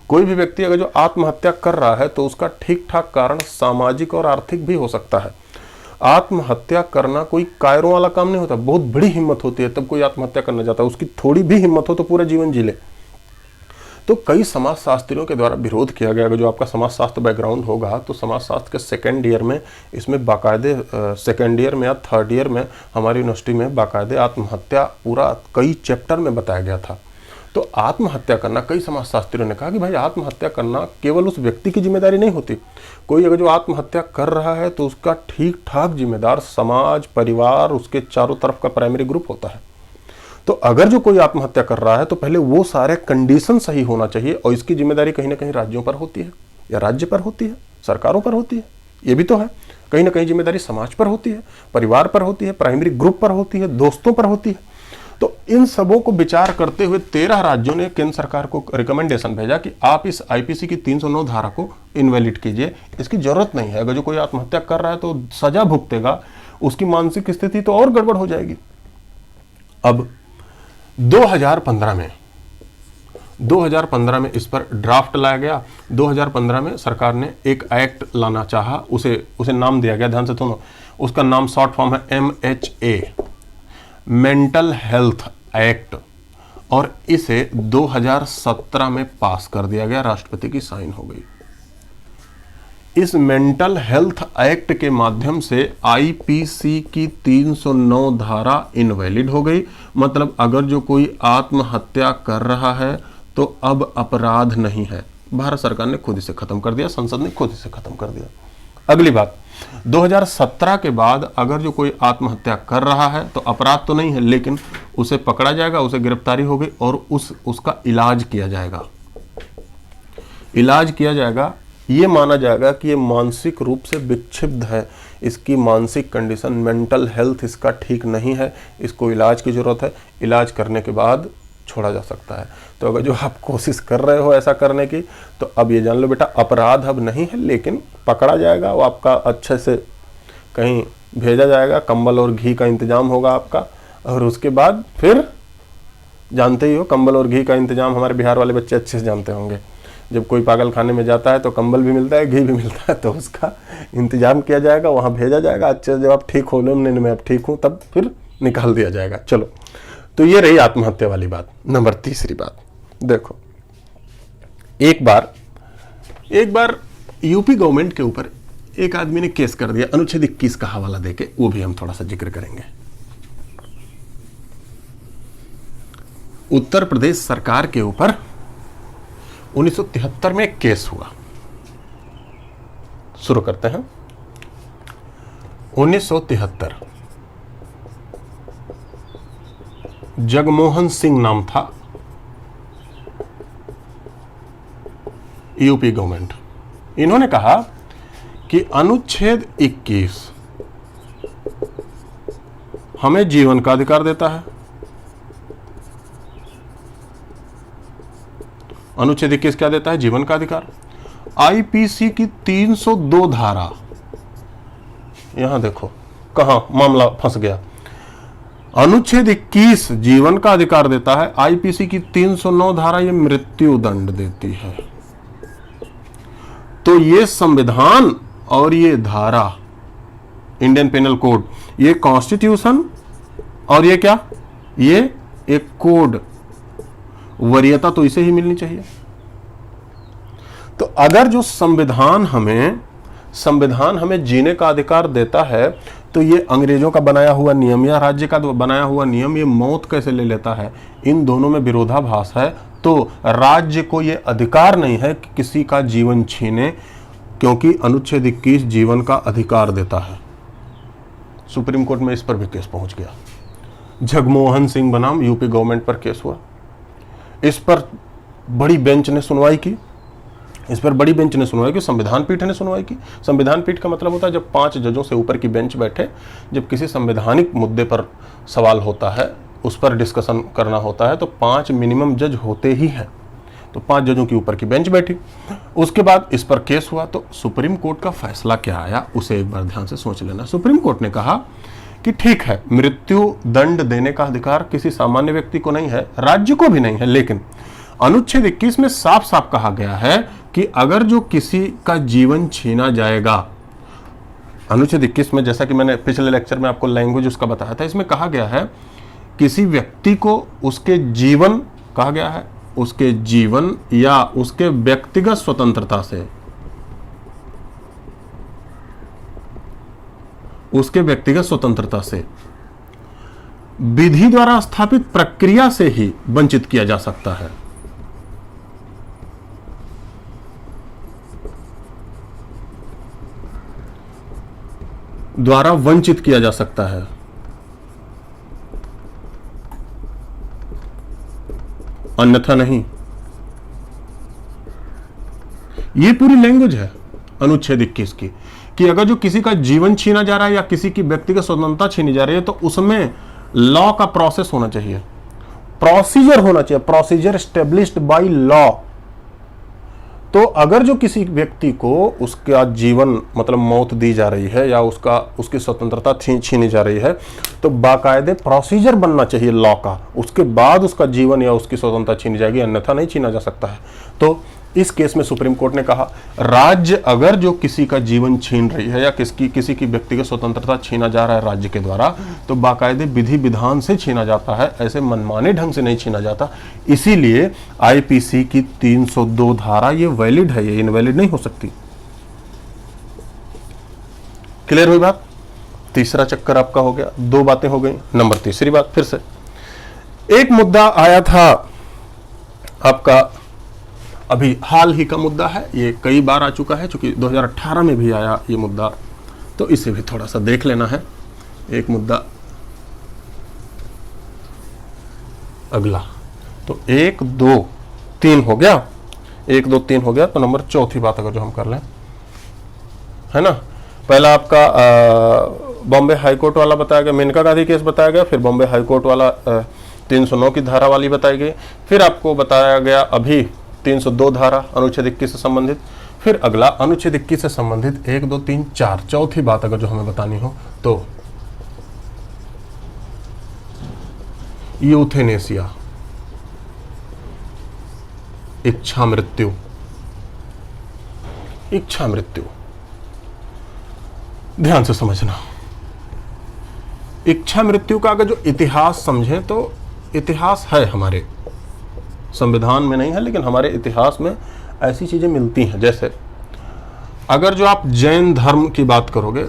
कोई भी व्यक्ति अगर जो आत्महत्या कर रहा है तो उसका ठीक ठाक कारण सामाजिक और आर्थिक भी हो सकता है। आत्महत्या करना कोई कायरों वाला काम नहीं होता, बहुत बड़ी हिम्मत होती है तब कोई आत्महत्या करना चाहता है। उसकी थोड़ी भी हिम्मत हो तो पूरा जीवन जी ले। तो कई समाजशास्त्रियों के द्वारा विरोध किया गया। अगर जो आपका समाजशास्त्र बैकग्राउंड होगा तो समाजशास्त्र के सेकेंड ईयर में, इसमें बाकायदे सेकेंड ईयर में या थर्ड ईयर में हमारी यूनिवर्सिटी में बाकायदे आत्महत्या पूरा कई चैप्टर में बताया गया था। तो आत्महत्या करना, कई समाजशास्त्रियों ने कहा कि भाई आत्महत्या करना केवल उस व्यक्ति की जिम्मेदारी नहीं होती। कोई अगर जो आत्महत्या कर रहा है तो उसका ठीक ठाक जिम्मेदार समाज, परिवार, उसके चारों तरफ का प्राइमरी ग्रुप होता है। तो अगर जो कोई आत्महत्या कर रहा है तो पहले वो सारे कंडीशन सही होना चाहिए, और इसकी जिम्मेदारी कहीं ना कहीं राज्यों पर होती है, या राज्य पर होती है, सरकारों पर होती है, ये भी तो है। कहीं ना कहीं जिम्मेदारी समाज पर होती है, परिवार पर होती है, प्राइमरी ग्रुप पर होती है, दोस्तों पर होती है। तो इन सबों को विचार करते हुए 13 राज्यों ने केंद्र सरकार को रिकमेंडेशन भेजा कि आप इस आईपीसी की 309 धारा को इनवैलिड कीजिए, इसकी जरूरत नहीं है। अगर जो कोई आत्महत्या कर रहा है तो सजा भुगतेगा, उसकी मानसिक स्थिति तो और गड़बड़ हो जाएगी। अब 2015 2015 में इस पर ड्राफ्ट लाया गया। 2015 में सरकार ने एक एक्ट लाना चाहा, उसे नाम दिया गया, ध्यान से सुनो, उसका नाम शॉर्ट फॉर्म है MHA, मेंटल हेल्थ एक्ट, और इसे 2017 में पास कर दिया गया, राष्ट्रपति की साइन हो गई। इस मेंटल हेल्थ एक्ट के माध्यम से IPC की 309 धारा इनवैलिड हो गई। मतलब अगर जो कोई आत्महत्या कर रहा है तो अब अपराध नहीं है, भारत सरकार ने खुद इसे खत्म कर दिया, संसद ने खुद इसे खत्म कर दिया। अगली बात, 2017 के बाद अगर जो कोई आत्महत्या कर रहा है तो अपराध तो नहीं है, लेकिन उसे पकड़ा जाएगा, उसे गिरफ्तारी होगी और उसका इलाज किया जाएगा। इलाज किया जाएगा, ये माना जाएगा कि ये मानसिक रूप से विक्षिप्त है, इसकी मानसिक कंडीशन, मेंटल हेल्थ इसका ठीक नहीं है, इसको इलाज की जरूरत है, इलाज करने के बाद छोड़ा जा सकता है। तो अगर जो आप कोशिश कर रहे हो ऐसा करने की, तो अब ये जान लो बेटा, अपराध अब नहीं है, लेकिन पकड़ा जाएगा, वो आपका अच्छे से कहीं भेजा जाएगा, कंबल और घी का इंतजाम होगा आपका, और उसके बाद फिर जानते ही हो, कंबल और घी का इंतजाम हमारे बिहार वाले बच्चे अच्छे से जानते होंगे। जब कोई पागल खाने में जाता है तो कंबल भी मिलता है, घी भी मिलता है, तो उसका इंतजाम किया जाएगा, वहाँ भेजा जाएगा, अच्छे से जब आप ठीक हो लो, मैं अब ठीक हूँ, तब फिर निकाल दिया जाएगा। चलो, तो ये रही आत्महत्या वाली बात। नंबर तीसरी बात देखो, एक बार यूपी गवर्नमेंट के ऊपर एक आदमी ने केस कर दिया, अनुच्छेद 21 का हवाला देके, वो भी हम थोड़ा सा जिक्र करेंगे। उत्तर प्रदेश सरकार के ऊपर 1973 में एक केस हुआ। शुरू करते हैं। 1973, जगमोहन सिंह नाम था, यूपी गवर्नमेंट, इन्होंने कहा कि अनुच्छेद 21 हमें जीवन का अधिकार देता है। अनुच्छेद 21 क्या देता है? जीवन का अधिकार। IPC की 302 धारा, यहां देखो कहां मामला फंस गया। अनुच्छेद 21 जीवन का अधिकार देता है, IPC की 309 धारा ये मृत्यु दंड देती है। तो ये संविधान और ये धारा, इंडियन पेनल कोड, ये कॉन्स्टिट्यूशन और ये क्या, ये एक कोड, वरीयता तो इसे ही मिलनी चाहिए। तो अगर जो संविधान हमें जीने का अधिकार देता है, तो ये अंग्रेजों का बनाया हुआ नियम या राज्य का बनाया हुआ नियम ये मौत कैसे ले लेता है? इन दोनों में विरोधाभास है। तो राज्य को ये अधिकार नहीं है कि किसी का जीवन छीने, क्योंकि अनुच्छेद 21 जीवन का अधिकार देता है। सुप्रीम कोर्ट में इस पर भी केस पहुंच गया। जगमोहन सिंह बनाम यूपी गवर्नमेंट पर केस हुआ। इस पर बड़ी बेंच ने सुनवाई की। संविधान पीठ ने सुनवाई की। संविधान पीठ का मतलब होता है जब 5 जजों से ऊपर की बेंच बैठे, जब किसी संवैधानिक मुद्दे पर सवाल होता है, उस पर डिस्कशन करना होता है, तो 5 मिनिमम जज होते ही हैं। तो 5 जजों की ऊपर की बेंच बैठी। उसके बाद इस पर केस हुआ। तो सुप्रीम कोर्ट का फैसला क्या आया उसे एक बार ध्यान से सोच लेना। सुप्रीम कोर्ट ने कहा कि ठीक है, मृत्यु दंड देने का अधिकार किसी सामान्य व्यक्ति को नहीं है, राज्य को भी नहीं है, लेकिन अनुच्छेद 21 में साफ साफ कहा गया है कि अगर जो किसी का जीवन छीना जाएगा, अनुच्छेद 21 में, जैसा कि मैंने पिछले लेक्चर में आपको लैंग्वेज उसका बताया था, इसमें कहा गया है किसी व्यक्ति को उसके जीवन, कहा गया है उसके जीवन या उसके व्यक्तिगत स्वतंत्रता से, विधि द्वारा स्थापित प्रक्रिया से ही वंचित किया जा सकता है। अन्यथा नहीं। ये पूरी लैंग्वेज है अनुच्छेद 21 की, कि अगर जो किसी का जीवन छीना जा रहा है या किसी की व्यक्तिगत स्वतंत्रता छीनी जा रही है, तो उसमें लॉ का प्रोसेस होना चाहिए, प्रोसीजर होना चाहिए, प्रोसीजर एस्टेब्लिश्ड बाय लॉ। तो अगर जो किसी व्यक्ति को उसका जीवन मतलब मौत दी जा रही है या उसकी स्वतंत्रता छीनी जा रही है, तो बाकायदे प्रोसीजर बनना चाहिए लॉ का, उसके बाद उसका जीवन या उसकी स्वतंत्रता छीनी जाएगी, अन्यथा नहीं छीना जा सकता है। तो इस केस में सुप्रीम कोर्ट ने कहा राज्य अगर जो किसी का जीवन छीन रही है या किसी की व्यक्तिगत स्वतंत्रता छीना जा रहा है राज्य के द्वारा, तो बाकायदे विधि विधान से छीना जाता है, ऐसे मनमाने ढंग से नहीं छीना जाता। इसीलिए आईपीसी की 302 धारा ये वैलिड है, ये इनवैलिड नहीं हो सकती। क्लियर हुई बात? तीसरा चक्कर आपका हो गया, 2 बातें हो गई। नंबर तीसरी बात, फिर से एक मुद्दा आया था आपका, अभी हाल ही का मुद्दा है, ये कई बार आ चुका है, चूंकि 2018 में भी आया ये मुद्दा, तो इसे भी थोड़ा सा देख लेना है। एक मुद्दा अगला, तो 1 2 3 हो गया, 1 2 3 हो गया। तो नंबर चौथी बात अगर जो हम कर लें, है ना, पहला आपका बॉम्बे हाईकोर्ट वाला बताया गया, मेनका गांधी केस बताया गया, फिर बॉम्बे हाईकोर्ट वाला 309 की धारा वाली बताई गई, फिर आपको बताया गया अभी 302 धारा अनुच्छेद 21 से संबंधित, फिर अगला अनुच्छेद 21 से संबंधित 1 2 3 4 चौथी बात अगर जो हमें बतानी हो तो यूथेनेसिया, इच्छा मृत्यु। इच्छा मृत्यु ध्यान से समझना, इच्छा मृत्यु का अगर जो इतिहास समझें तो इतिहास है, हमारे संविधान में नहीं है लेकिन हमारे इतिहास में ऐसी चीजें मिलती हैं। जैसे अगर जो आप जैन धर्म की बात करोगे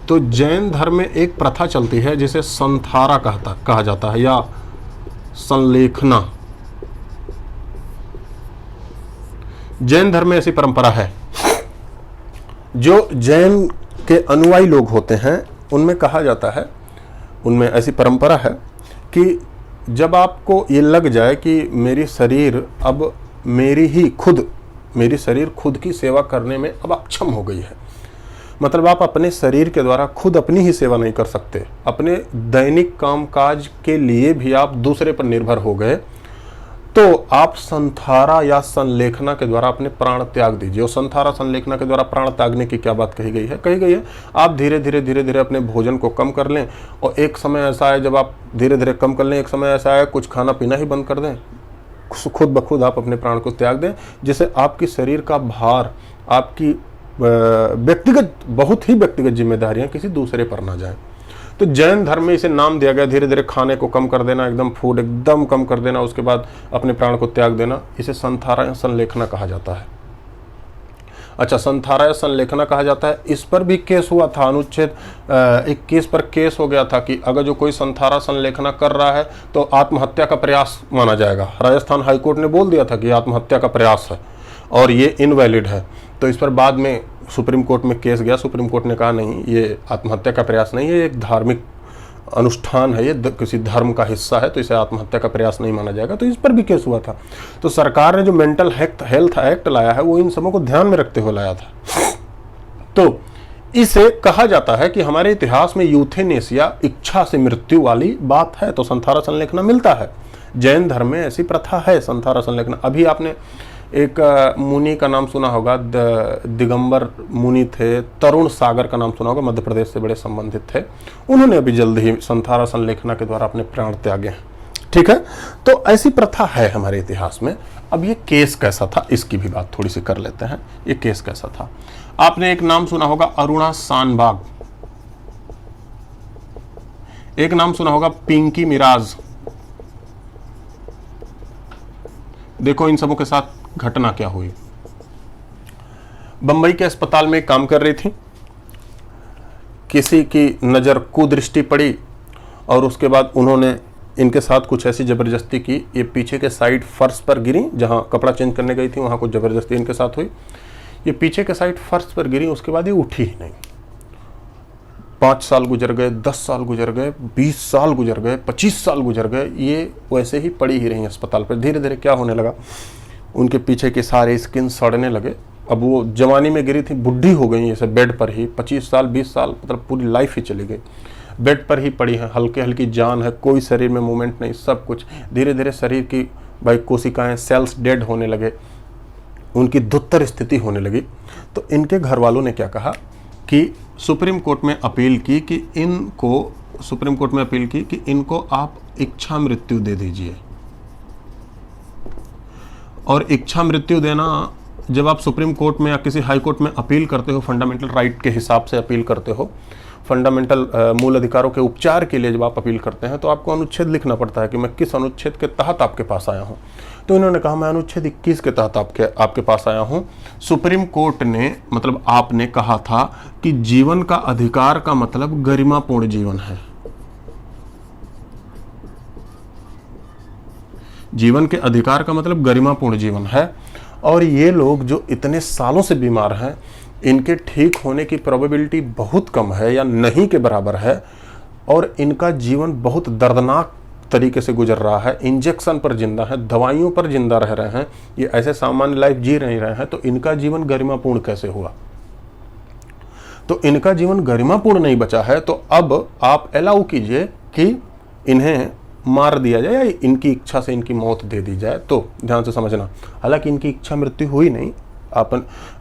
तो जैन धर्म में एक प्रथा चलती है जिसे संथारा कहा जाता है या संलेखना। जैन धर्म में ऐसी परंपरा है, जो जैन के अनुयायी लोग होते हैं उनमें कहा जाता है, उनमें ऐसी परंपरा है कि जब आपको ये लग जाए कि मेरी शरीर अब मेरी शरीर खुद की सेवा करने में अब अक्षम हो गई है, मतलब आप अपने शरीर के द्वारा खुद अपनी ही सेवा नहीं कर सकते, अपने दैनिक कामकाज के लिए भी आप दूसरे पर निर्भर हो गए, तो आप संथारा या संलेखना के द्वारा अपने प्राण त्याग दीजिए। और संथारा संलेखना के द्वारा प्राण त्यागने की क्या बात कही गई है? कही गई है आप धीरे धीरे अपने भोजन को कम कर लें, और एक समय ऐसा है जब आप धीरे धीरे कम कर लें, एक समय ऐसा है कुछ खाना पीना ही बंद कर दें, खुद ब खुद आप अपने प्राण को त्याग दें, जिससे आपकी शरीर का भार, आपकी बहुत ही व्यक्तिगत जिम्मेदारियां किसी दूसरे पर ना जाए। तो जैन धर्म में इसे नाम दिया गया धीरे धीरे खाने को कम कर देना, एकदम फूड एकदम कम कर देना, उसके बाद अपने प्राण को त्याग देना, इसे संथारा या संलेखना कहा जाता है। अच्छा, संथारा या संलेखना कहा जाता है, इस पर भी केस हुआ था, अनुच्छेद 21 पर केस हो गया था कि अगर जो कोई संथारा संलेखना कर रहा है तो आत्महत्या का प्रयास माना जाएगा। राजस्थान हाईकोर्ट ने बोल दिया था कि आत्महत्या का प्रयास है और ये इनवैलिड है। तो इस पर बाद में सुप्रीम कोर्ट में केस गया, सुप्रीम कोर्ट ने कहा नहीं, ये आत्महत्या का प्रयास नहीं है, एक धार्मिक अनुष्ठान है, ये किसी धर्म का हिस्सा है, तो इसे आत्महत्या का प्रयास नहीं माना जाएगा। तो इस पर भी केस हुआ था। तो सरकार ने जो मेंटल हेल्थ एक्ट लाया है वो इन सबों को ध्यान में रखते हुए लाया था। तो इसे कहा जाता है कि हमारे इतिहास में यूथेनेसिया, इच्छा से मृत्यु वाली बात है, तो संथारा संलेखना मिलता है। जैन धर्म में ऐसी प्रथा है संथारा संलेखना। अभी आपने एक मुनि का नाम सुना होगा, दिगंबर मुनि थे, तरुण सागर का नाम सुना होगा, मध्य प्रदेश से बड़े संबंधित थे, उन्होंने अभी जल्द ही संथारा संलेखना के द्वारा अपने प्राण त्यागे हैं। ठीक है, तो ऐसी प्रथा है हमारे इतिहास में। अब ये केस कैसा था इसकी भी बात थोड़ी सी कर लेते हैं। ये केस कैसा था, आपने एक नाम सुना होगा अरुणा शानबाग, एक नाम सुना होगा पिंकी मिराज। देखो इन सबों के साथ घटना क्या हुई। बंबई के अस्पताल में काम कर रही थी, किसी की नजर कुदृष्टि पड़ी और उसके बाद उन्होंने इनके साथ कुछ ऐसी जबरदस्ती की, ये पीछे के साइड फर्श पर गिरी, जहां कपड़ा चेंज करने गई थी वहां कुछ जबरदस्ती इनके साथ हुई, ये पीछे के साइड फर्श पर गिरी, उसके बाद ये उठी ही नहीं। 5 साल गुजर गए, 10 साल गुजर गए, 20 साल गुजर गए, 25 साल गुजर गए, ये वैसे ही पड़ी ही रही अस्पताल पर। धीरे धीरे क्या होने लगा, उनके पीछे के सारे स्किन सड़ने लगे। अब वो जवानी में गिरी थी, बुढ़ी हो गई ऐसे बेड पर ही, 25 साल 20 साल मतलब पूरी लाइफ ही चली गई, बेड पर ही पड़ी है, हल्की हल्की जान है, कोई शरीर में मूवमेंट नहीं, सब कुछ। धीरे धीरे शरीर की भाई कोशिकाएं, सेल्स डेड होने लगे, उनकी दुत्तर स्थिति होने लगी, तो इनके घर वालों ने क्या कहा कि सुप्रीम कोर्ट में अपील की कि इनको आप इच्छा मृत्यु दे दीजिए। और इच्छा मृत्यु देना, जब आप सुप्रीम कोर्ट में या किसी हाई कोर्ट में अपील करते हो, फंडामेंटल राइट के हिसाब से अपील करते हो, फंडामेंटल मूल अधिकारों के उपचार के लिए जब आप अपील करते हैं, तो आपको अनुच्छेद लिखना पड़ता है कि मैं किस अनुच्छेद के तहत आपके पास आया हूं। तो इन्होंने कहा मैं अनुच्छेद 21 के तहत आपके पास आया हूं। सुप्रीम कोर्ट ने, मतलब आपने कहा था कि जीवन का अधिकार का मतलब गरिमापूर्ण जीवन है। जीवन के अधिकार का मतलब गरिमापूर्ण जीवन है। और ये लोग जो इतने सालों से बीमार हैं, इनके ठीक होने की प्रोबेबिलिटी बहुत कम है या नहीं के बराबर है, और इनका जीवन बहुत दर्दनाक तरीके से गुजर रहा है, इंजेक्शन पर जिंदा है, दवाइयों पर जिंदा रह रहे हैं, ये ऐसे सामान्य लाइफ जी नहीं रहे हैं, तो इनका जीवन गरिमापूर्ण कैसे हुआ? तो इनका जीवन गरिमापूर्ण नहीं बचा है, तो अब आप अलाउ कीजिए कि इन्हें मार दिया जाए या इनकी इच्छा से इनकी मौत दे दी जाए। तो ध्यान से समझना, हालांकि इनकी इच्छा मृत्यु हुई नहीं,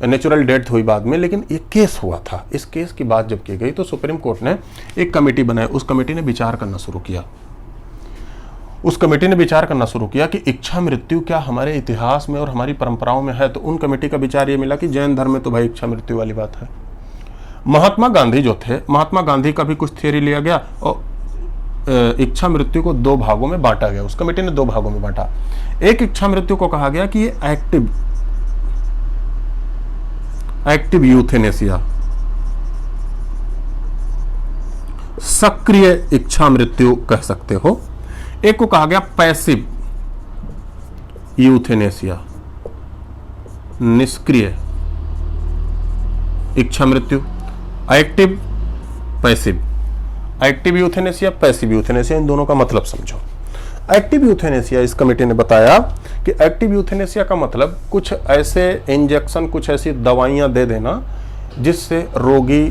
नेचुरल डेथ हुई बाद में, लेकिन ये केस हुआ था। इस केस की बात जब की गई तो सुप्रीम कोर्ट ने एक कमेटी बनाई। उस कमेटी ने विचार करना शुरू किया कि इच्छा मृत्यु क्या हमारे इतिहास में और हमारी परंपराओं में है। तो उन कमेटी का विचार ये मिला कि जैन धर्म में तो भाई इच्छा मृत्यु वाली बात है। महात्मा गांधी जो थे, महात्मा गांधी का भी कुछ थियरी लिया गया और इच्छा मृत्यु को 2 भागों में बांटा गया। उस कमेटी ने 2 भागों में बांटा। एक इच्छा मृत्यु को कहा गया कि ये एक्टिव यूथेनेसिया, सक्रिय इच्छा मृत्यु कह सकते हो। एक को कहा गया पैसिव यूथेनेसिया, निष्क्रिय इच्छा मृत्यु। Active, passive, active euthanasia, passive euthanasia, इन दोनों का मतलब समझो। एक्टिव यूथेनेसिया, इस कमेटी ने बताया कि एक्टिव यूथेनेसिया का मतलब कुछ ऐसे इंजेक्शन, कुछ ऐसी दवाइयां दे देना जिससे रोगी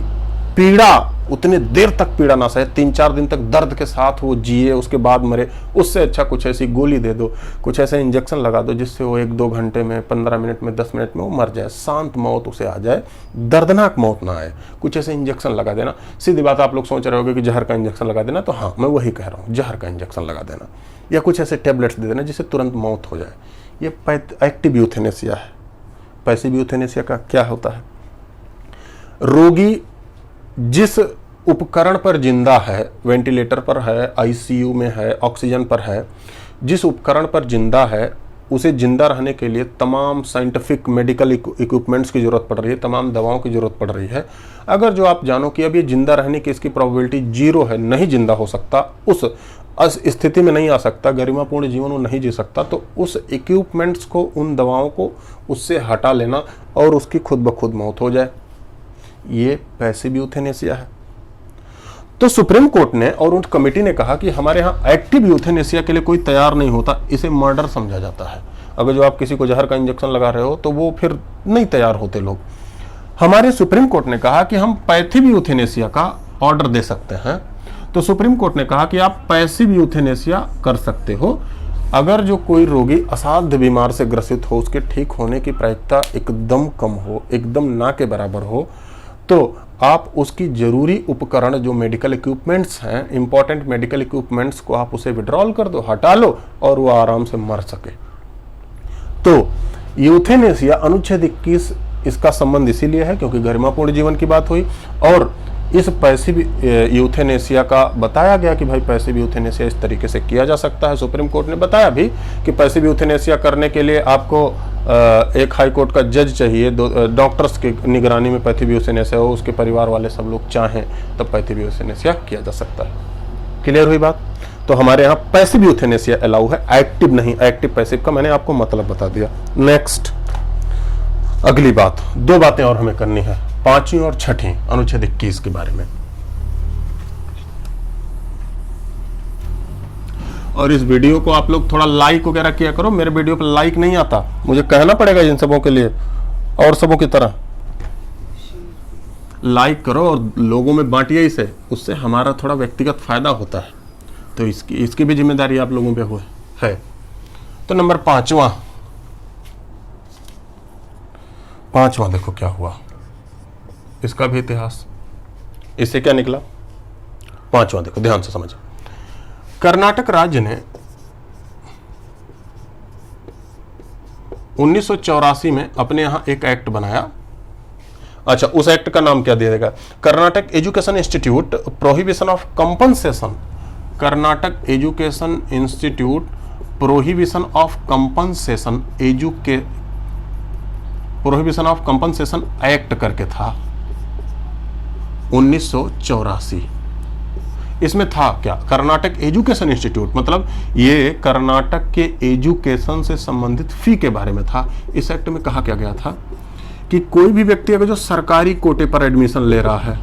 पीड़ा, उतनी देर तक पीड़ा ना सहे, 3-4 दिन तक दर्द के साथ वो जिए, उसके बाद मरे। उससे अच्छा कुछ ऐसी गोली दे दो, कुछ ऐसे इंजेक्शन लगा दो जिससे वो 1-2 घंटे में, 15 मिनट में, 10 मिनट में वो मर जाए, शांत मौत उसे आ जाए, दर्दनाक मौत ना आए। कुछ ऐसे इंजेक्शन लगा देना। सीधी बात, आप लोग सोच रहे होंगे कि जहर का इंजेक्शन लगा देना, तो हाँ, मैं वही कह रहा हूँ, जहर का इंजेक्शन लगा देना, या कुछ ऐसे टेबलेट्स दे देना जिससे तुरंत मौत हो जाए। ये एक्टिव यूथेनेसिया है। पैसिव यूथेनेसिया का क्या होता है? रोगी जिस उपकरण पर जिंदा है, वेंटिलेटर पर है, आईसीयू में है, ऑक्सीजन पर है, जिस उपकरण पर जिंदा है, उसे जिंदा रहने के लिए तमाम साइंटिफिक मेडिकल इक्विपमेंट्स की जरूरत पड़ रही है, तमाम दवाओं की जरूरत पड़ रही है। अगर जो आप जानो कि अब ये जिंदा रहने की इसकी प्रोबेबिलिटी 0 है, नहीं जिंदा हो सकता, उस स्थिति में नहीं आ सकता, गरिमापूर्ण जीवन वो नहीं जी सकता, तो उस इक्विपमेंट्स को, उन दवाओं को उससे हटा लेना और उसकी खुद ब खुद मौत हो जाए, ये पैसिव यूथेनेसिया है। तो सुप्रीम कोर्ट ने और उन कमेटी ने कहा कि हमारे यहाँ एक्टिव यूथेनेसिया के लिए कोई तैयार नहीं होता, इसे मर्डर समझा जाता है। अगर जो आप किसी को जहर का इंजेक्शन लगा रहे हो तो वो फिर नहीं तैयार होते लोग। हमारे सुप्रीम कोर्ट ने कहा कि हम पैसिव यूथेनेसिया का ऑर्डर दे सकते हैं। तो सुप्रीम कोर्ट ने कहा कि आप पैसिव यूथेनेसिया कर सकते हो। अगर जो कोई रोगी असाध्य बीमार से ग्रसित हो, उसके ठीक होने की प्रायिकता एकदम कम हो, एकदम ना के बराबर हो, तो आप उसकी जरूरी उपकरण, जो मेडिकल इक्विपमेंट्स हैं, इंपॉर्टेंट मेडिकल इक्विपमेंट्स को आप उसे विड्रॉल कर दो, हटा लो, और वो आराम से मर सके। तो यूथेनेसिया अनुच्छेद 21, इसका संबंध इसीलिए है क्योंकि गरिमापूर्ण जीवन की बात हुई। और इस पैसिव यूथेनेसिया का बताया गया कि भाई पैसिव यूथेनेसिया इस तरीके से किया जा सकता है। सुप्रीम कोर्ट ने बताया भी कि पैसिव यूथेनेसिया करने के लिए आपको एक हाई कोर्ट का जज चाहिए, डॉक्टर्स की निगरानी में पैसिव यूथेनेसिया हो, उसके परिवार वाले सब लोग चाहें तब पैसिव यूथेनेसिया किया जा सकता है। क्लियर हुई बात? तो हमारे यहाँ पैसिव यूथेनेसिया अलाउ है, एक्टिव नहीं। एक्टिव पैसिव का मैंने आपको मतलब बता दिया। नेक्स्ट, अगली बात, 2 बातें और हमें करनी है, 5वीं और 6वीं अनुच्छेद 21 के बारे में। और इस वीडियो को आप लोग थोड़ा लाइक वगैरह किया करो। मेरे वीडियो पर लाइक नहीं आता, मुझे कहना पड़ेगा इन सबों के लिए, और सबों की तरह लाइक करो और लोगों में बांटिए इसे, उससे हमारा थोड़ा व्यक्तिगत फायदा होता है। तो इसकी भी जिम्मेदारी आप लोगों पे है। तो नंबर 5वां, पांचवा देखो क्या हुआ, इसका भी इतिहास, इससे क्या निकला। पांचवा देखो, ध्यान से समझो। कर्नाटक राज्य ने 1984 में अपने यहां एक एक्ट बनाया। अच्छा, उस एक्ट का नाम क्या दिया जाएगा, Karnataka education institute prohibition of compensation. Karnataka education institute prohibition of compensation prohibition of compensation act करके था 1984। इसमें था क्या, कर्नाटक एजुकेशन इंस्टीट्यूट, मतलब ये कर्नाटक के एजुकेशन से संबंधित फी के बारे में था। इस एक्ट में कहा क्या गया था कि कोई भी व्यक्ति अगर जो सरकारी कोटे पर एडमिशन ले रहा है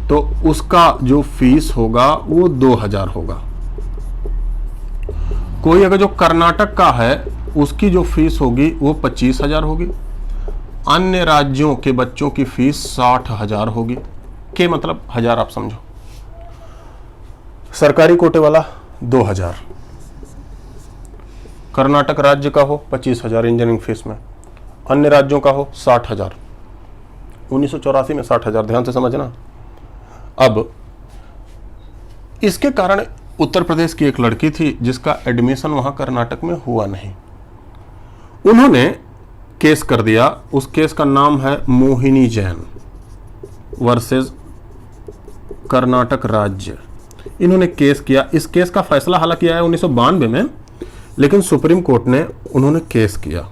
तो उसका जो फीस होगा वो 2000 होगा। कोई अगर जो कर्नाटक का है उसकी जो फीस होगी वो 25,000 होगी। अन्य राज्यों के बच्चों की फीस 60,000 होगी। के मतलब 1000 आप समझो। सरकारी कोटे वाला 2000, कर्नाटक राज्य का हो 25,000 इंजीनियरिंग फीस में, अन्य राज्यों का हो 60,000। 1984 में 60,000, ध्यान से समझना। अब इसके कारण उत्तर प्रदेश की एक लड़की थी जिसका एडमिशन वहां कर्नाटक में हुआ नहीं, उन्होंने केस कर दिया। उस केस का नाम है मोहिनी जैन वर्सेस कर्नाटक राज्य। इन्होंने केस किया। इस केस का फैसला हालांकि आया 1992 में, लेकिन सुप्रीम कोर्ट ने उन्होंने केस किया।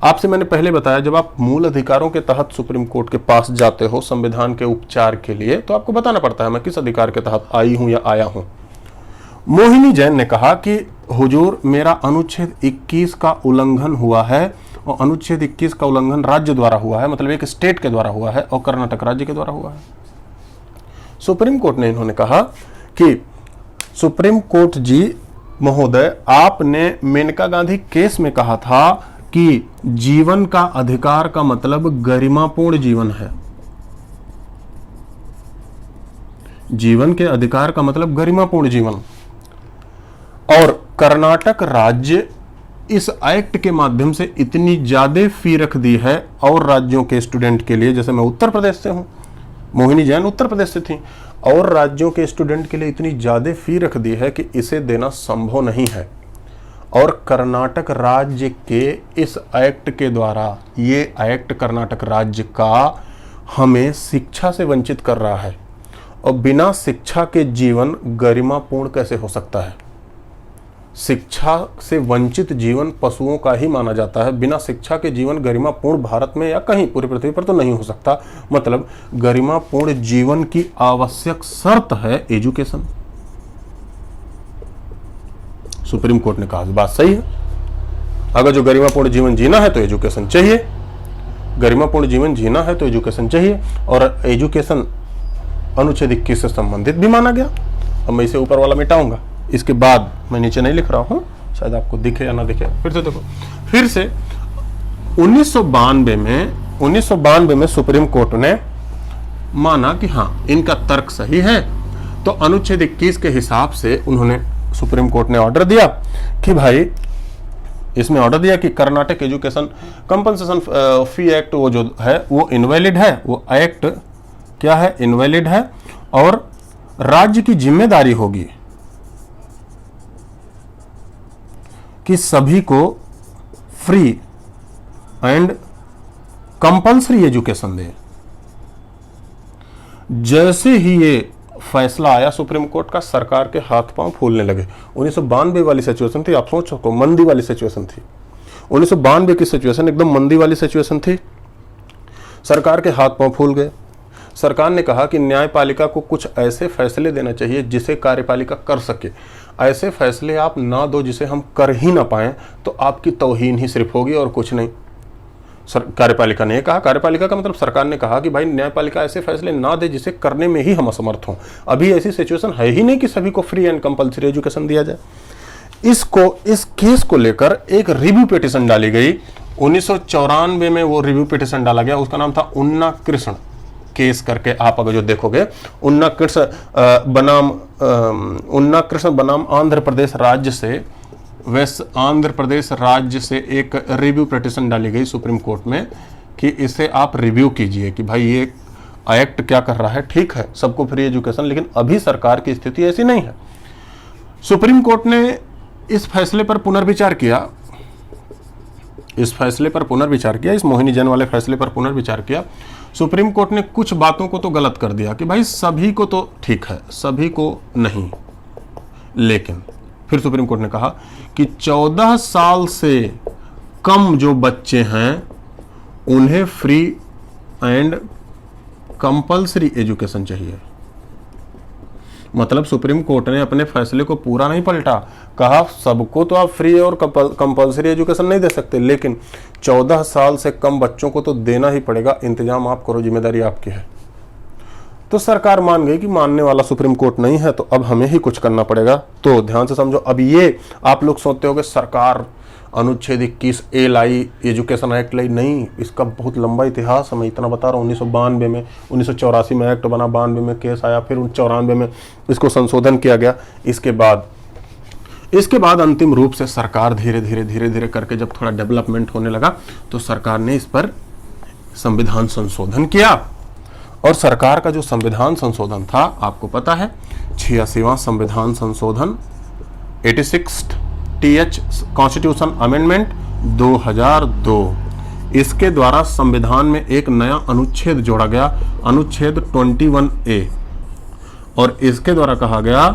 आपसे मैंने पहले बताया, जब आप मूल अधिकारों के तहत सुप्रीम कोर्ट के पास जाते हो संविधान के उपचार के लिए, तो आपको बताना पड़ता है मैं किस अधिकार के तहत आई हूं या आया हूं। मोहिनी जैन ने कहा कि हुजूर, मेरा अनुच्छेद 21 का उल्लंघन हुआ है, और अनुच्छेद 21 का उल्लंघन राज्य द्वारा हुआ है, मतलब एक स्टेट के द्वारा हुआ है, और कर्नाटक राज्य के द्वारा हुआ है। सुप्रीम कोर्ट ने इन्होंने कहा कि सुप्रीम कोर्ट जी महोदय, आपने मेनका गांधी केस में कहा था कि जीवन का अधिकार का मतलब गरिमापूर्ण जीवन है। जीवन के अधिकार का मतलब गरिमापूर्ण जीवन, और कर्नाटक राज्य इस एक्ट के माध्यम से इतनी ज्यादा फी रख दी है और राज्यों के स्टूडेंट के लिए, जैसे मैं उत्तर प्रदेश से हूं, मोहिनी जैन उत्तर प्रदेश से थी, और राज्यों के स्टूडेंट के लिए इतनी ज्यादा फी रख दी है कि इसे देना संभव नहीं है। और कर्नाटक राज्य के इस एक्ट के द्वारा, ये एक्ट कर्नाटक राज्य का हमें शिक्षा से वंचित कर रहा है, और बिना शिक्षा के जीवन गरिमापूर्ण कैसे हो सकता है। शिक्षा से वंचित जीवन पशुओं का ही माना जाता है। बिना शिक्षा के जीवन गरिमापूर्ण भारत में या कहीं पूरी पृथ्वी पर तो नहीं हो सकता। मतलब गरिमापूर्ण जीवन की आवश्यक शर्त है एजुकेशन। सुप्रीम कोर्ट ने कहा बात सही है, अगर जो गरिमापूर्ण जीवन जीना है तो एजुकेशन चाहिए, गरिमापूर्ण जीवन जीना है तो एजुकेशन चाहिए, और एजुकेशन अनुच्छेद 21 से संबंधित भी माना गया। अब मैं इसे ऊपर वाला मिटाऊंगा, इसके बाद मैं नीचे नहीं लिख रहा हूं, शायद आपको दिखे या ना दिखे। फिर से देखो, फिर से 1992 में सुप्रीम कोर्ट ने माना कि हाँ, इनका तर्क सही है। तो अनुच्छेद 21 के हिसाब से उन्होंने, सुप्रीम कोर्ट ने ऑर्डर दिया कि भाई, इसमें ऑर्डर दिया कि कर्नाटक एजुकेशन कंपनसेशन फी एक्ट वो जो है वो इनवैलिड है। वो एक्ट क्या है, इनवैलिड है, और राज्य की जिम्मेदारी होगी कि सभी को फ्री एंड कंपल्सरी एजुकेशन दे। जैसे ही ये फैसला आया सुप्रीम कोर्ट का, सरकार के हाथ पांव फूलने लगे। 1992 वाली सिचुएशन थी, आप सोच सको, मंदी वाली सिचुएशन थी। 1992 की सिचुएशन एकदम मंदी वाली सिचुएशन थी। सरकार के हाथ पांव फूल गए। सरकार ने कहा कि न्यायपालिका को कुछ ऐसे फैसले देना चाहिए जिसे कार्यपालिका कर सके। ऐसे फैसले आप ना दो जिसे हम कर ही ना पाएं, तो आपकी तौहीन ही सिर्फ होगी और कुछ नहीं। कार्यपालिका ने कहा, कार्यपालिका का मतलब सरकार ने कहा कि भाई न्यायपालिका ऐसे फैसले ना दे जिसे करने में ही हम असमर्थ हों। अभी ऐसी सिचुएशन है ही नहीं कि सभी को फ्री एंड कंपल्सरी एजुकेशन दिया जाए। इस केस को लेकर एक रिव्यू पिटीशन डाली गई। 1994 में वो रिव्यू पिटीशन डाला गया, उसका नाम था उन्ना कृष्ण केस करके। आप अगर जो देखोगे, उन्ना कृष्ण बनाम आंध्र प्रदेश राज्य से, आंध्र प्रदेश राज्य से एक रिव्यू पिटीशन डाली गई सुप्रीम कोर्ट में कि इसे आप रिव्यू कीजिए कि भाई ये एक्ट क्या कर रहा है। ठीक है, सबको फ्री एजुकेशन, लेकिन अभी सरकार की स्थिति ऐसी नहीं है। सुप्रीम कोर्ट ने इस फैसले पर पुनर्विचार किया, इस मोहिनी जैन वाले फैसले पर पुनर्विचार किया। सुप्रीम कोर्ट ने कुछ बातों को तो गलत कर दिया कि भाई सभी को तो ठीक है, सभी को नहीं, लेकिन फिर सुप्रीम कोर्ट ने कहा कि 14 साल से कम जो बच्चे हैं उन्हें फ्री एंड कंपल्सरी एजुकेशन चाहिए। मतलब सुप्रीम कोर्ट ने अपने फैसले को पूरा नहीं पलटा, कहा सबको तो आप फ्री और कंपल्सरी एजुकेशन नहीं दे सकते, लेकिन 14 साल से कम बच्चों को तो देना ही पड़ेगा, इंतजाम आप करो, जिम्मेदारी आपकी है। तो सरकार मान गई कि मानने वाला सुप्रीम कोर्ट नहीं है, तो अब हमें ही कुछ करना पड़ेगा। तो ध्यान से समझो, अब ये आप लोग सोचते हो कि सरकार अनुच्छेद 21A लाई, एजुकेशन एक्ट लाई, नहीं, इसका बहुत लंबा इतिहास है। मैं इतना बता रहा हूँ, 1992 में, 1984 में एक्ट बना, 92 में केस आया, फिर 94 में इसको संशोधन किया गया। इसके बाद अंतिम रूप से सरकार धीरे धीरे करके जब थोड़ा डेवलपमेंट होने लगा तो सरकार ने इस पर संविधान संशोधन किया। और सरकार का जो संविधान संशोधन था, आपको पता है, 86वां संविधान संशोधन, 86th TH कॉन्स्टिट्यूशन अमेंडमेंट 2002। इसके द्वारा संविधान में एक नया अनुच्छेद जोड़ा गया, अनुच्छेद 21A, और इसके द्वारा कहा गया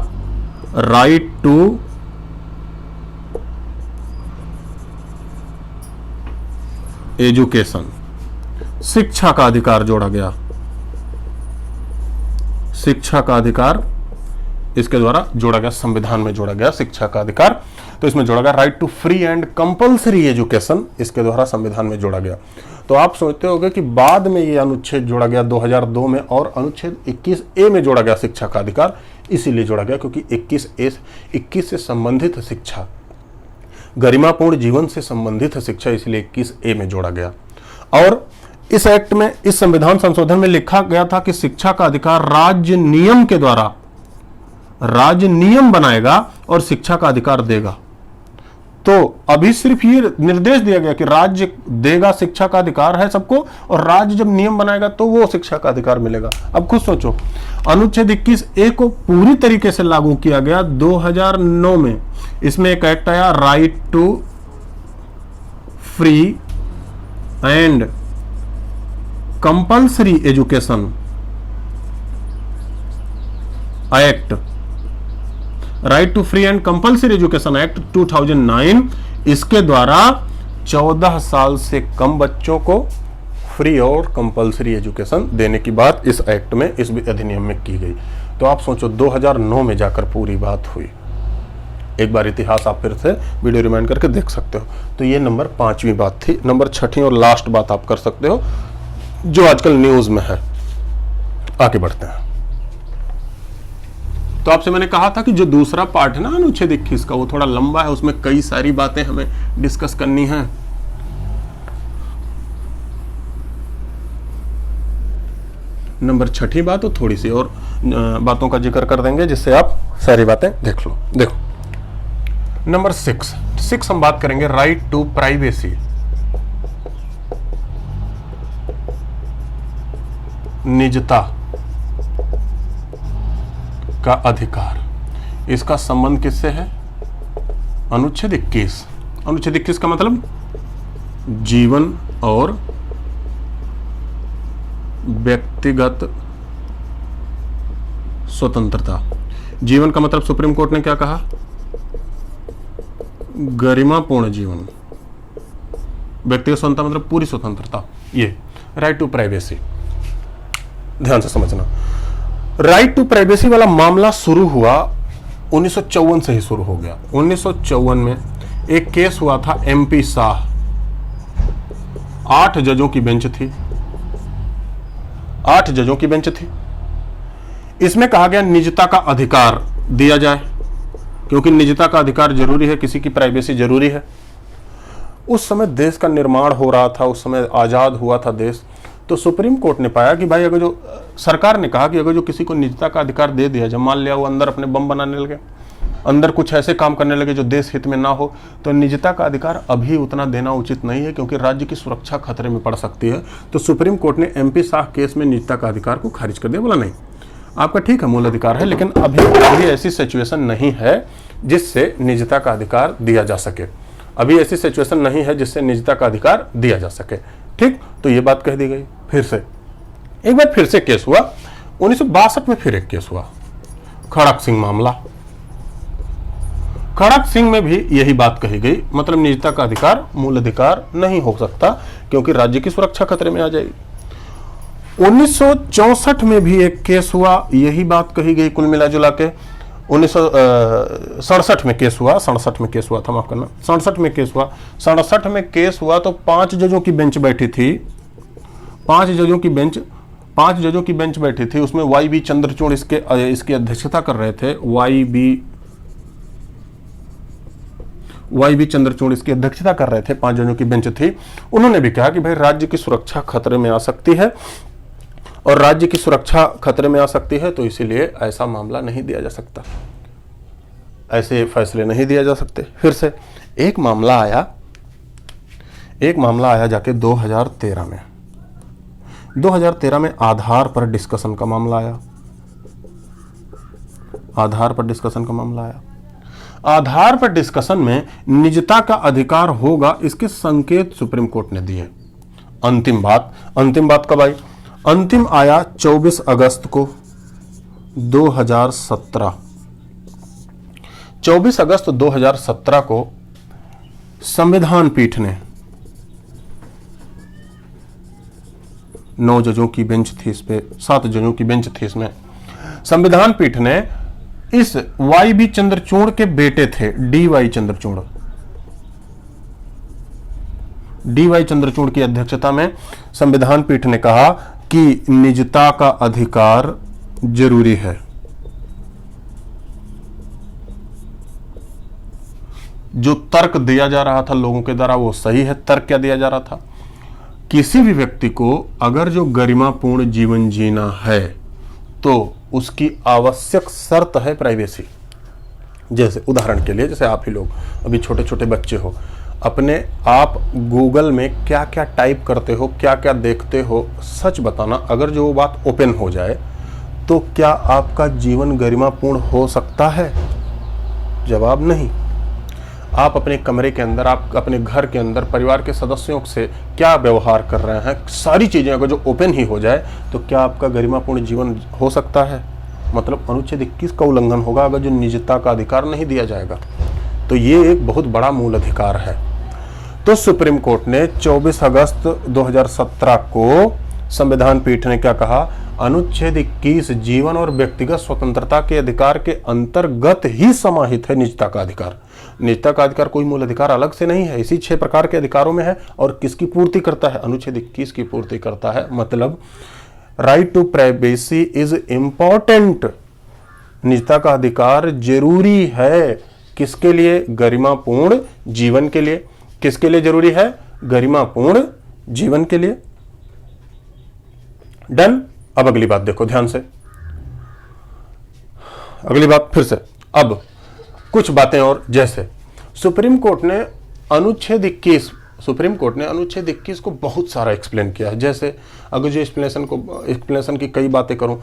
राइट टू एजुकेशन, शिक्षा का अधिकार जोड़ा गया, शिक्षा का अधिकार इसके द्वारा जोड़ा गया, संविधान में जोड़ा गया शिक्षा का अधिकार। तो इसमें जोड़ा गया right to free and compulsory education, इसके द्वारा संविधान में जोड़ा गया। तो आप सोचते होंगे कि बाद में ये अनुच्छेद जोड़ा गया 2002 में, और अनुच्छेद 21A में जोड़ा गया शिक्षा का अधिकार, इसीलिए जोड़ा गया क्योंकि 21 से संबंधित शिक्षा, गरिमापूर्ण जीवन से संबंधित शिक्षा, इसलिए 21A में जोड़ा गया। और इस एक्ट में, इस संविधान संशोधन में लिखा गया था कि शिक्षा का अधिकार राज्य नियम के द्वारा, राज्य नियम बनाएगा और शिक्षा का अधिकार देगा। तो अभी सिर्फ ये निर्देश दिया गया कि राज्य देगा, शिक्षा का अधिकार है सबको, और राज्य जब नियम बनाएगा तो वो शिक्षा का अधिकार मिलेगा। अब खुद सोचो, अनुच्छेद 21A को पूरी तरीके से लागू किया गया 2009 में। इसमें एक एक्ट आया, right to free and compulsory education act, right to free and compulsory education act 2009। इसके द्वारा 14 साल से कम बच्चों को फ्री और कंपल्सरी एजुकेशन देने की बात इस एक्ट में, इस अधिनियम में की गई। तो आप सोचो 2009 में जाकर पूरी बात हुई। एक बार इतिहास आप फिर से वीडियो रिमाइंड करके देख सकते हो। तो ये नंबर 5वीं बात थी। नंबर 6ठी और लास्ट बात आप कर सकते हो जो आजकल न्यूज में है। आगे बढ़ते हैं। तो आपसे मैंने कहा था कि जो दूसरा पार्ट है ना अनुच्छेद 21 का, वो थोड़ा लंबा है, उसमें कई सारी बातें हमें डिस्कस करनी है। नंबर 6ठी बात, तो थोड़ी सी और बातों का जिक्र कर देंगे जिससे आप सारी बातें देख लो। देखो नंबर 6 हम बात करेंगे राइट टू प्राइवेसी, निजता का अधिकार। इसका संबंध किससे है? अनुच्छेद 21। अनुच्छेद 21 का मतलब जीवन और व्यक्तिगत स्वतंत्रता। जीवन का मतलब सुप्रीम कोर्ट ने क्या कहा? गरिमापूर्ण जीवन। व्यक्तिगत स्वतंत्रता मतलब पूरी स्वतंत्रता। ये राइट टू प्राइवेसी, ध्यान से समझना। राइट टू प्राइवेसी वाला मामला शुरू हुआ 1954 से ही शुरू हो गया। 1954 में एक केस हुआ था MP शाह, 8 जजों की बेंच थी, 8 जजों की बेंच थी। इसमें कहा गया निजता का अधिकार दिया जाए, क्योंकि निजता का अधिकार जरूरी है, किसी की प्राइवेसी जरूरी है। उस समय देश का निर्माण हो रहा था, उस समय आजाद हुआ था देश। तो सुप्रीम कोर्ट ने पाया कि भाई अगर जो सरकार ने कहा कि अगर जो किसी को निजता का अधिकार दे दिया, जब मान लिया वो अंदर अपने बम बनाने लगे, अंदर कुछ ऐसे काम करने लगे जो देश हित में ना हो, तो निजता का अधिकार अभी उतना देना उचित नहीं है, क्योंकि राज्य की सुरक्षा खतरे में पड़ सकती है। तो सुप्रीम कोर्ट ने MP शाह केस में निजता का अधिकार को खारिज कर दिया, बोला नहीं, आपका ठीक है मूल अधिकार है, लेकिन अभी ऐसी सिचुएशन नहीं है जिससे निजता का अधिकार दिया जा सके। अभी ऐसी सिचुएशन नहीं है जिससे निजता का अधिकार दिया जा सके। ठीक, तो ये बात कह दी गई। फिर से एक बार फिर से केस हुआ 1962 में, फिर एक केस हुआ खड़क सिंह मामला। खड़क सिंह में भी यही बात कही गई, मतलब निजता का अधिकार मूल अधिकार नहीं हो सकता, क्योंककि राज्य की सुरक्षा खतरे में आ जाएगी। 1964 में भी एक केस हुआ, यही बात कही गई। कुल मिला जुला के 1967 में केस हुआ, 67 में केस हुआ था, माफ करना, 67 में केस हुआ। 67 में केस हुआ तो 5 जजों की बेंच बैठी थी, 5 जजों की बेंच बैठी थी। उसमें YB चंद्रचूड़ इसकी अध्यक्षता कर रहे थे। YB चंद्रचूड़ इसकी अध्यक्षता कर रहे थे, 5 जजों की बेंच थी। उन्होंने भी कहा कि भाई राज्य की सुरक्षा खतरे में आ सकती है, और राज्य की सुरक्षा खतरे में आ सकती है, तो इसीलिए ऐसा मामला नहीं दिया जा सकता, ऐसे फैसले नहीं दिए जा सकते। फिर से एक मामला आया जाके 2013 में आधार पर डिस्कशन का मामला आया। आधार पर डिस्कशन में निजता का अधिकार होगा, इसके संकेत सुप्रीम कोर्ट ने दिए। अंतिम बात कब आई? अंतिम आया 24 अगस्त को 2017। 24 अगस्त 2017 को संविधान पीठ ने, 9 जजों की बेंच थी इस पे, 7 जजों की बेंच थी इसमें। संविधान पीठ ने इस YB चंद्रचूड़ के बेटे थे DY चंद्रचूड़ की अध्यक्षता में संविधान पीठ ने कहा कि निजता का अधिकार जरूरी है। जो तर्क दिया जा रहा था लोगों के द्वारा वो सही है। तर्क क्या दिया जा रहा था? किसी भी व्यक्ति को अगर जो गरिमापूर्ण जीवन जीना है तो उसकी आवश्यक शर्त है प्राइवेसी। जैसे उदाहरण के लिए, जैसे आप ही लोग अभी छोटे छोटे बच्चे हो, अपने आप गूगल में क्या क्या टाइप करते हो, क्या क्या देखते हो, सच बताना। अगर जो बात ओपन हो जाए तो क्या आपका जीवन गरिमापूर्ण हो सकता है? जवाब नहीं। आप अपने कमरे के अंदर, आप अपने घर के अंदर परिवार के सदस्यों से क्या व्यवहार कर रहे हैं, सारी चीजें अगर जो ओपन ही हो जाए तो क्या आपका गरिमापूर्ण जीवन हो सकता है? मतलब अनुच्छेद 21 का उल्लंघन होगा अगर जो निजता का अधिकार नहीं दिया जाएगा। तो ये एक बहुत बड़ा मूल अधिकार है। तो सुप्रीम कोर्ट ने 24 अगस्त 2017 को संविधान पीठ ने क्या कहा? अनुच्छेद 21 जीवन और व्यक्तिगत स्वतंत्रता के अधिकार के अंतर्गत ही समाहित है निजता का अधिकार। निजता का अधिकार कोई मूल अधिकार अलग से नहीं है, इसी 6 प्रकार के अधिकारों में है। और किसकी पूर्ति करता है? अनुच्छेद 21 की पूर्ति करता है। मतलब right to privacy is important. निजता का अधिकार जरूरी है। किसके लिए? गरिमापूर्ण जीवन के लिए। किसके लिए जरूरी है? गरिमापूर्ण जीवन के लिए। डन। अब अगली बात देखो ध्यान से। अगली बात फिर से, अब कुछ बातें और, जैसे सुप्रीम कोर्ट ने अनुच्छेद 21 को बहुत सारा एक्सप्लेन किया है। जैसे अगर जो एक्सप्लेनेशन की कई बातें करूं,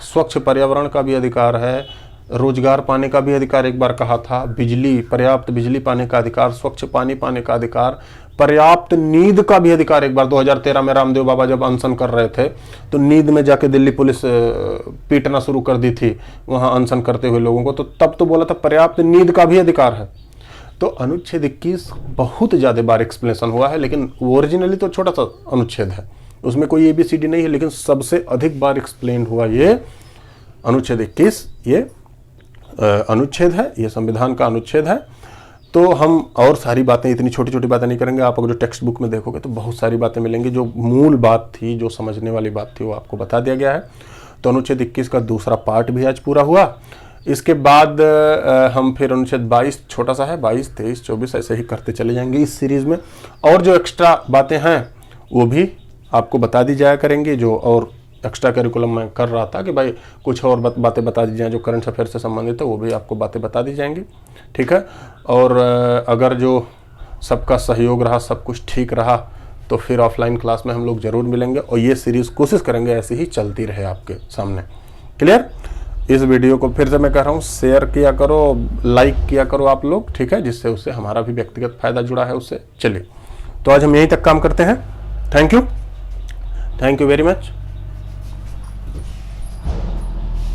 स्वच्छ पर्यावरण का भी अधिकार है, रोजगार पाने का भी अधिकार एक बार कहा था, बिजली, पर्याप्त बिजली पाने का अधिकार, स्वच्छ पानी पाने का अधिकार, पर्याप्त नींद का भी अधिकार। एक बार 2013 में रामदेव बाबा जब अनशन कर रहे थे तो नींद में जाके दिल्ली पुलिस पीटना शुरू कर दी थी वहां अनशन करते हुए लोगों को, तो तब तो बोला था पर्याप्त नींद का भी अधिकार है। तो अनुच्छेद 21 बहुत ज्यादा बार एक्सप्लेनेशन हुआ है, लेकिन ओरिजिनली तो छोटा सा अनुच्छेद है, उसमें कोई ABCD नहीं है, लेकिन सबसे अधिक बार एक्सप्लेन हुआ ये अनुच्छेद 21। ये अनुच्छेद है, ये संविधान का अनुच्छेद है। तो हम और सारी बातें, इतनी छोटी छोटी बातें नहीं करेंगे। आप अगर जो टेक्स्ट बुक में देखोगे तो बहुत सारी बातें मिलेंगी। जो मूल बात थी, जो समझने वाली बात थी, वो आपको बता दिया गया है। तो अनुच्छेद 21 का दूसरा पार्ट भी आज पूरा हुआ। इसके बाद हम फिर अनुच्छेद 22 छोटा सा है, 22, 23, 24 ऐसे ही करते चले जाएंगे इस सीरीज में। और जो एक्स्ट्रा बातें हैं वो भी आपको बता दी जाया करेंगी, जो और एक्स्ट्रा करिकुलम मैं कर रहा था कि भाई कुछ और बातें बता दी जाएँ जो करंट अफेयर से संबंधित है, वो भी आपको बातें बता दी जाएंगी, ठीक है। और अगर जो सबका सहयोग रहा, सब कुछ ठीक रहा, तो फिर ऑफलाइन क्लास में हम लोग ज़रूर मिलेंगे और ये सीरीज़ कोशिश करेंगे ऐसे ही चलती रहे आपके सामने। क्लियर? इस वीडियो को फिर से मैं कह रहा हूँ, शेयर किया करो, लाइक किया करो आप लोग, ठीक है, जिससे उससे हमारा भी व्यक्तिगत फायदा जुड़ा है उससे। चलिए, तो आज हम यहीं तक काम करते हैं। Thank you very much.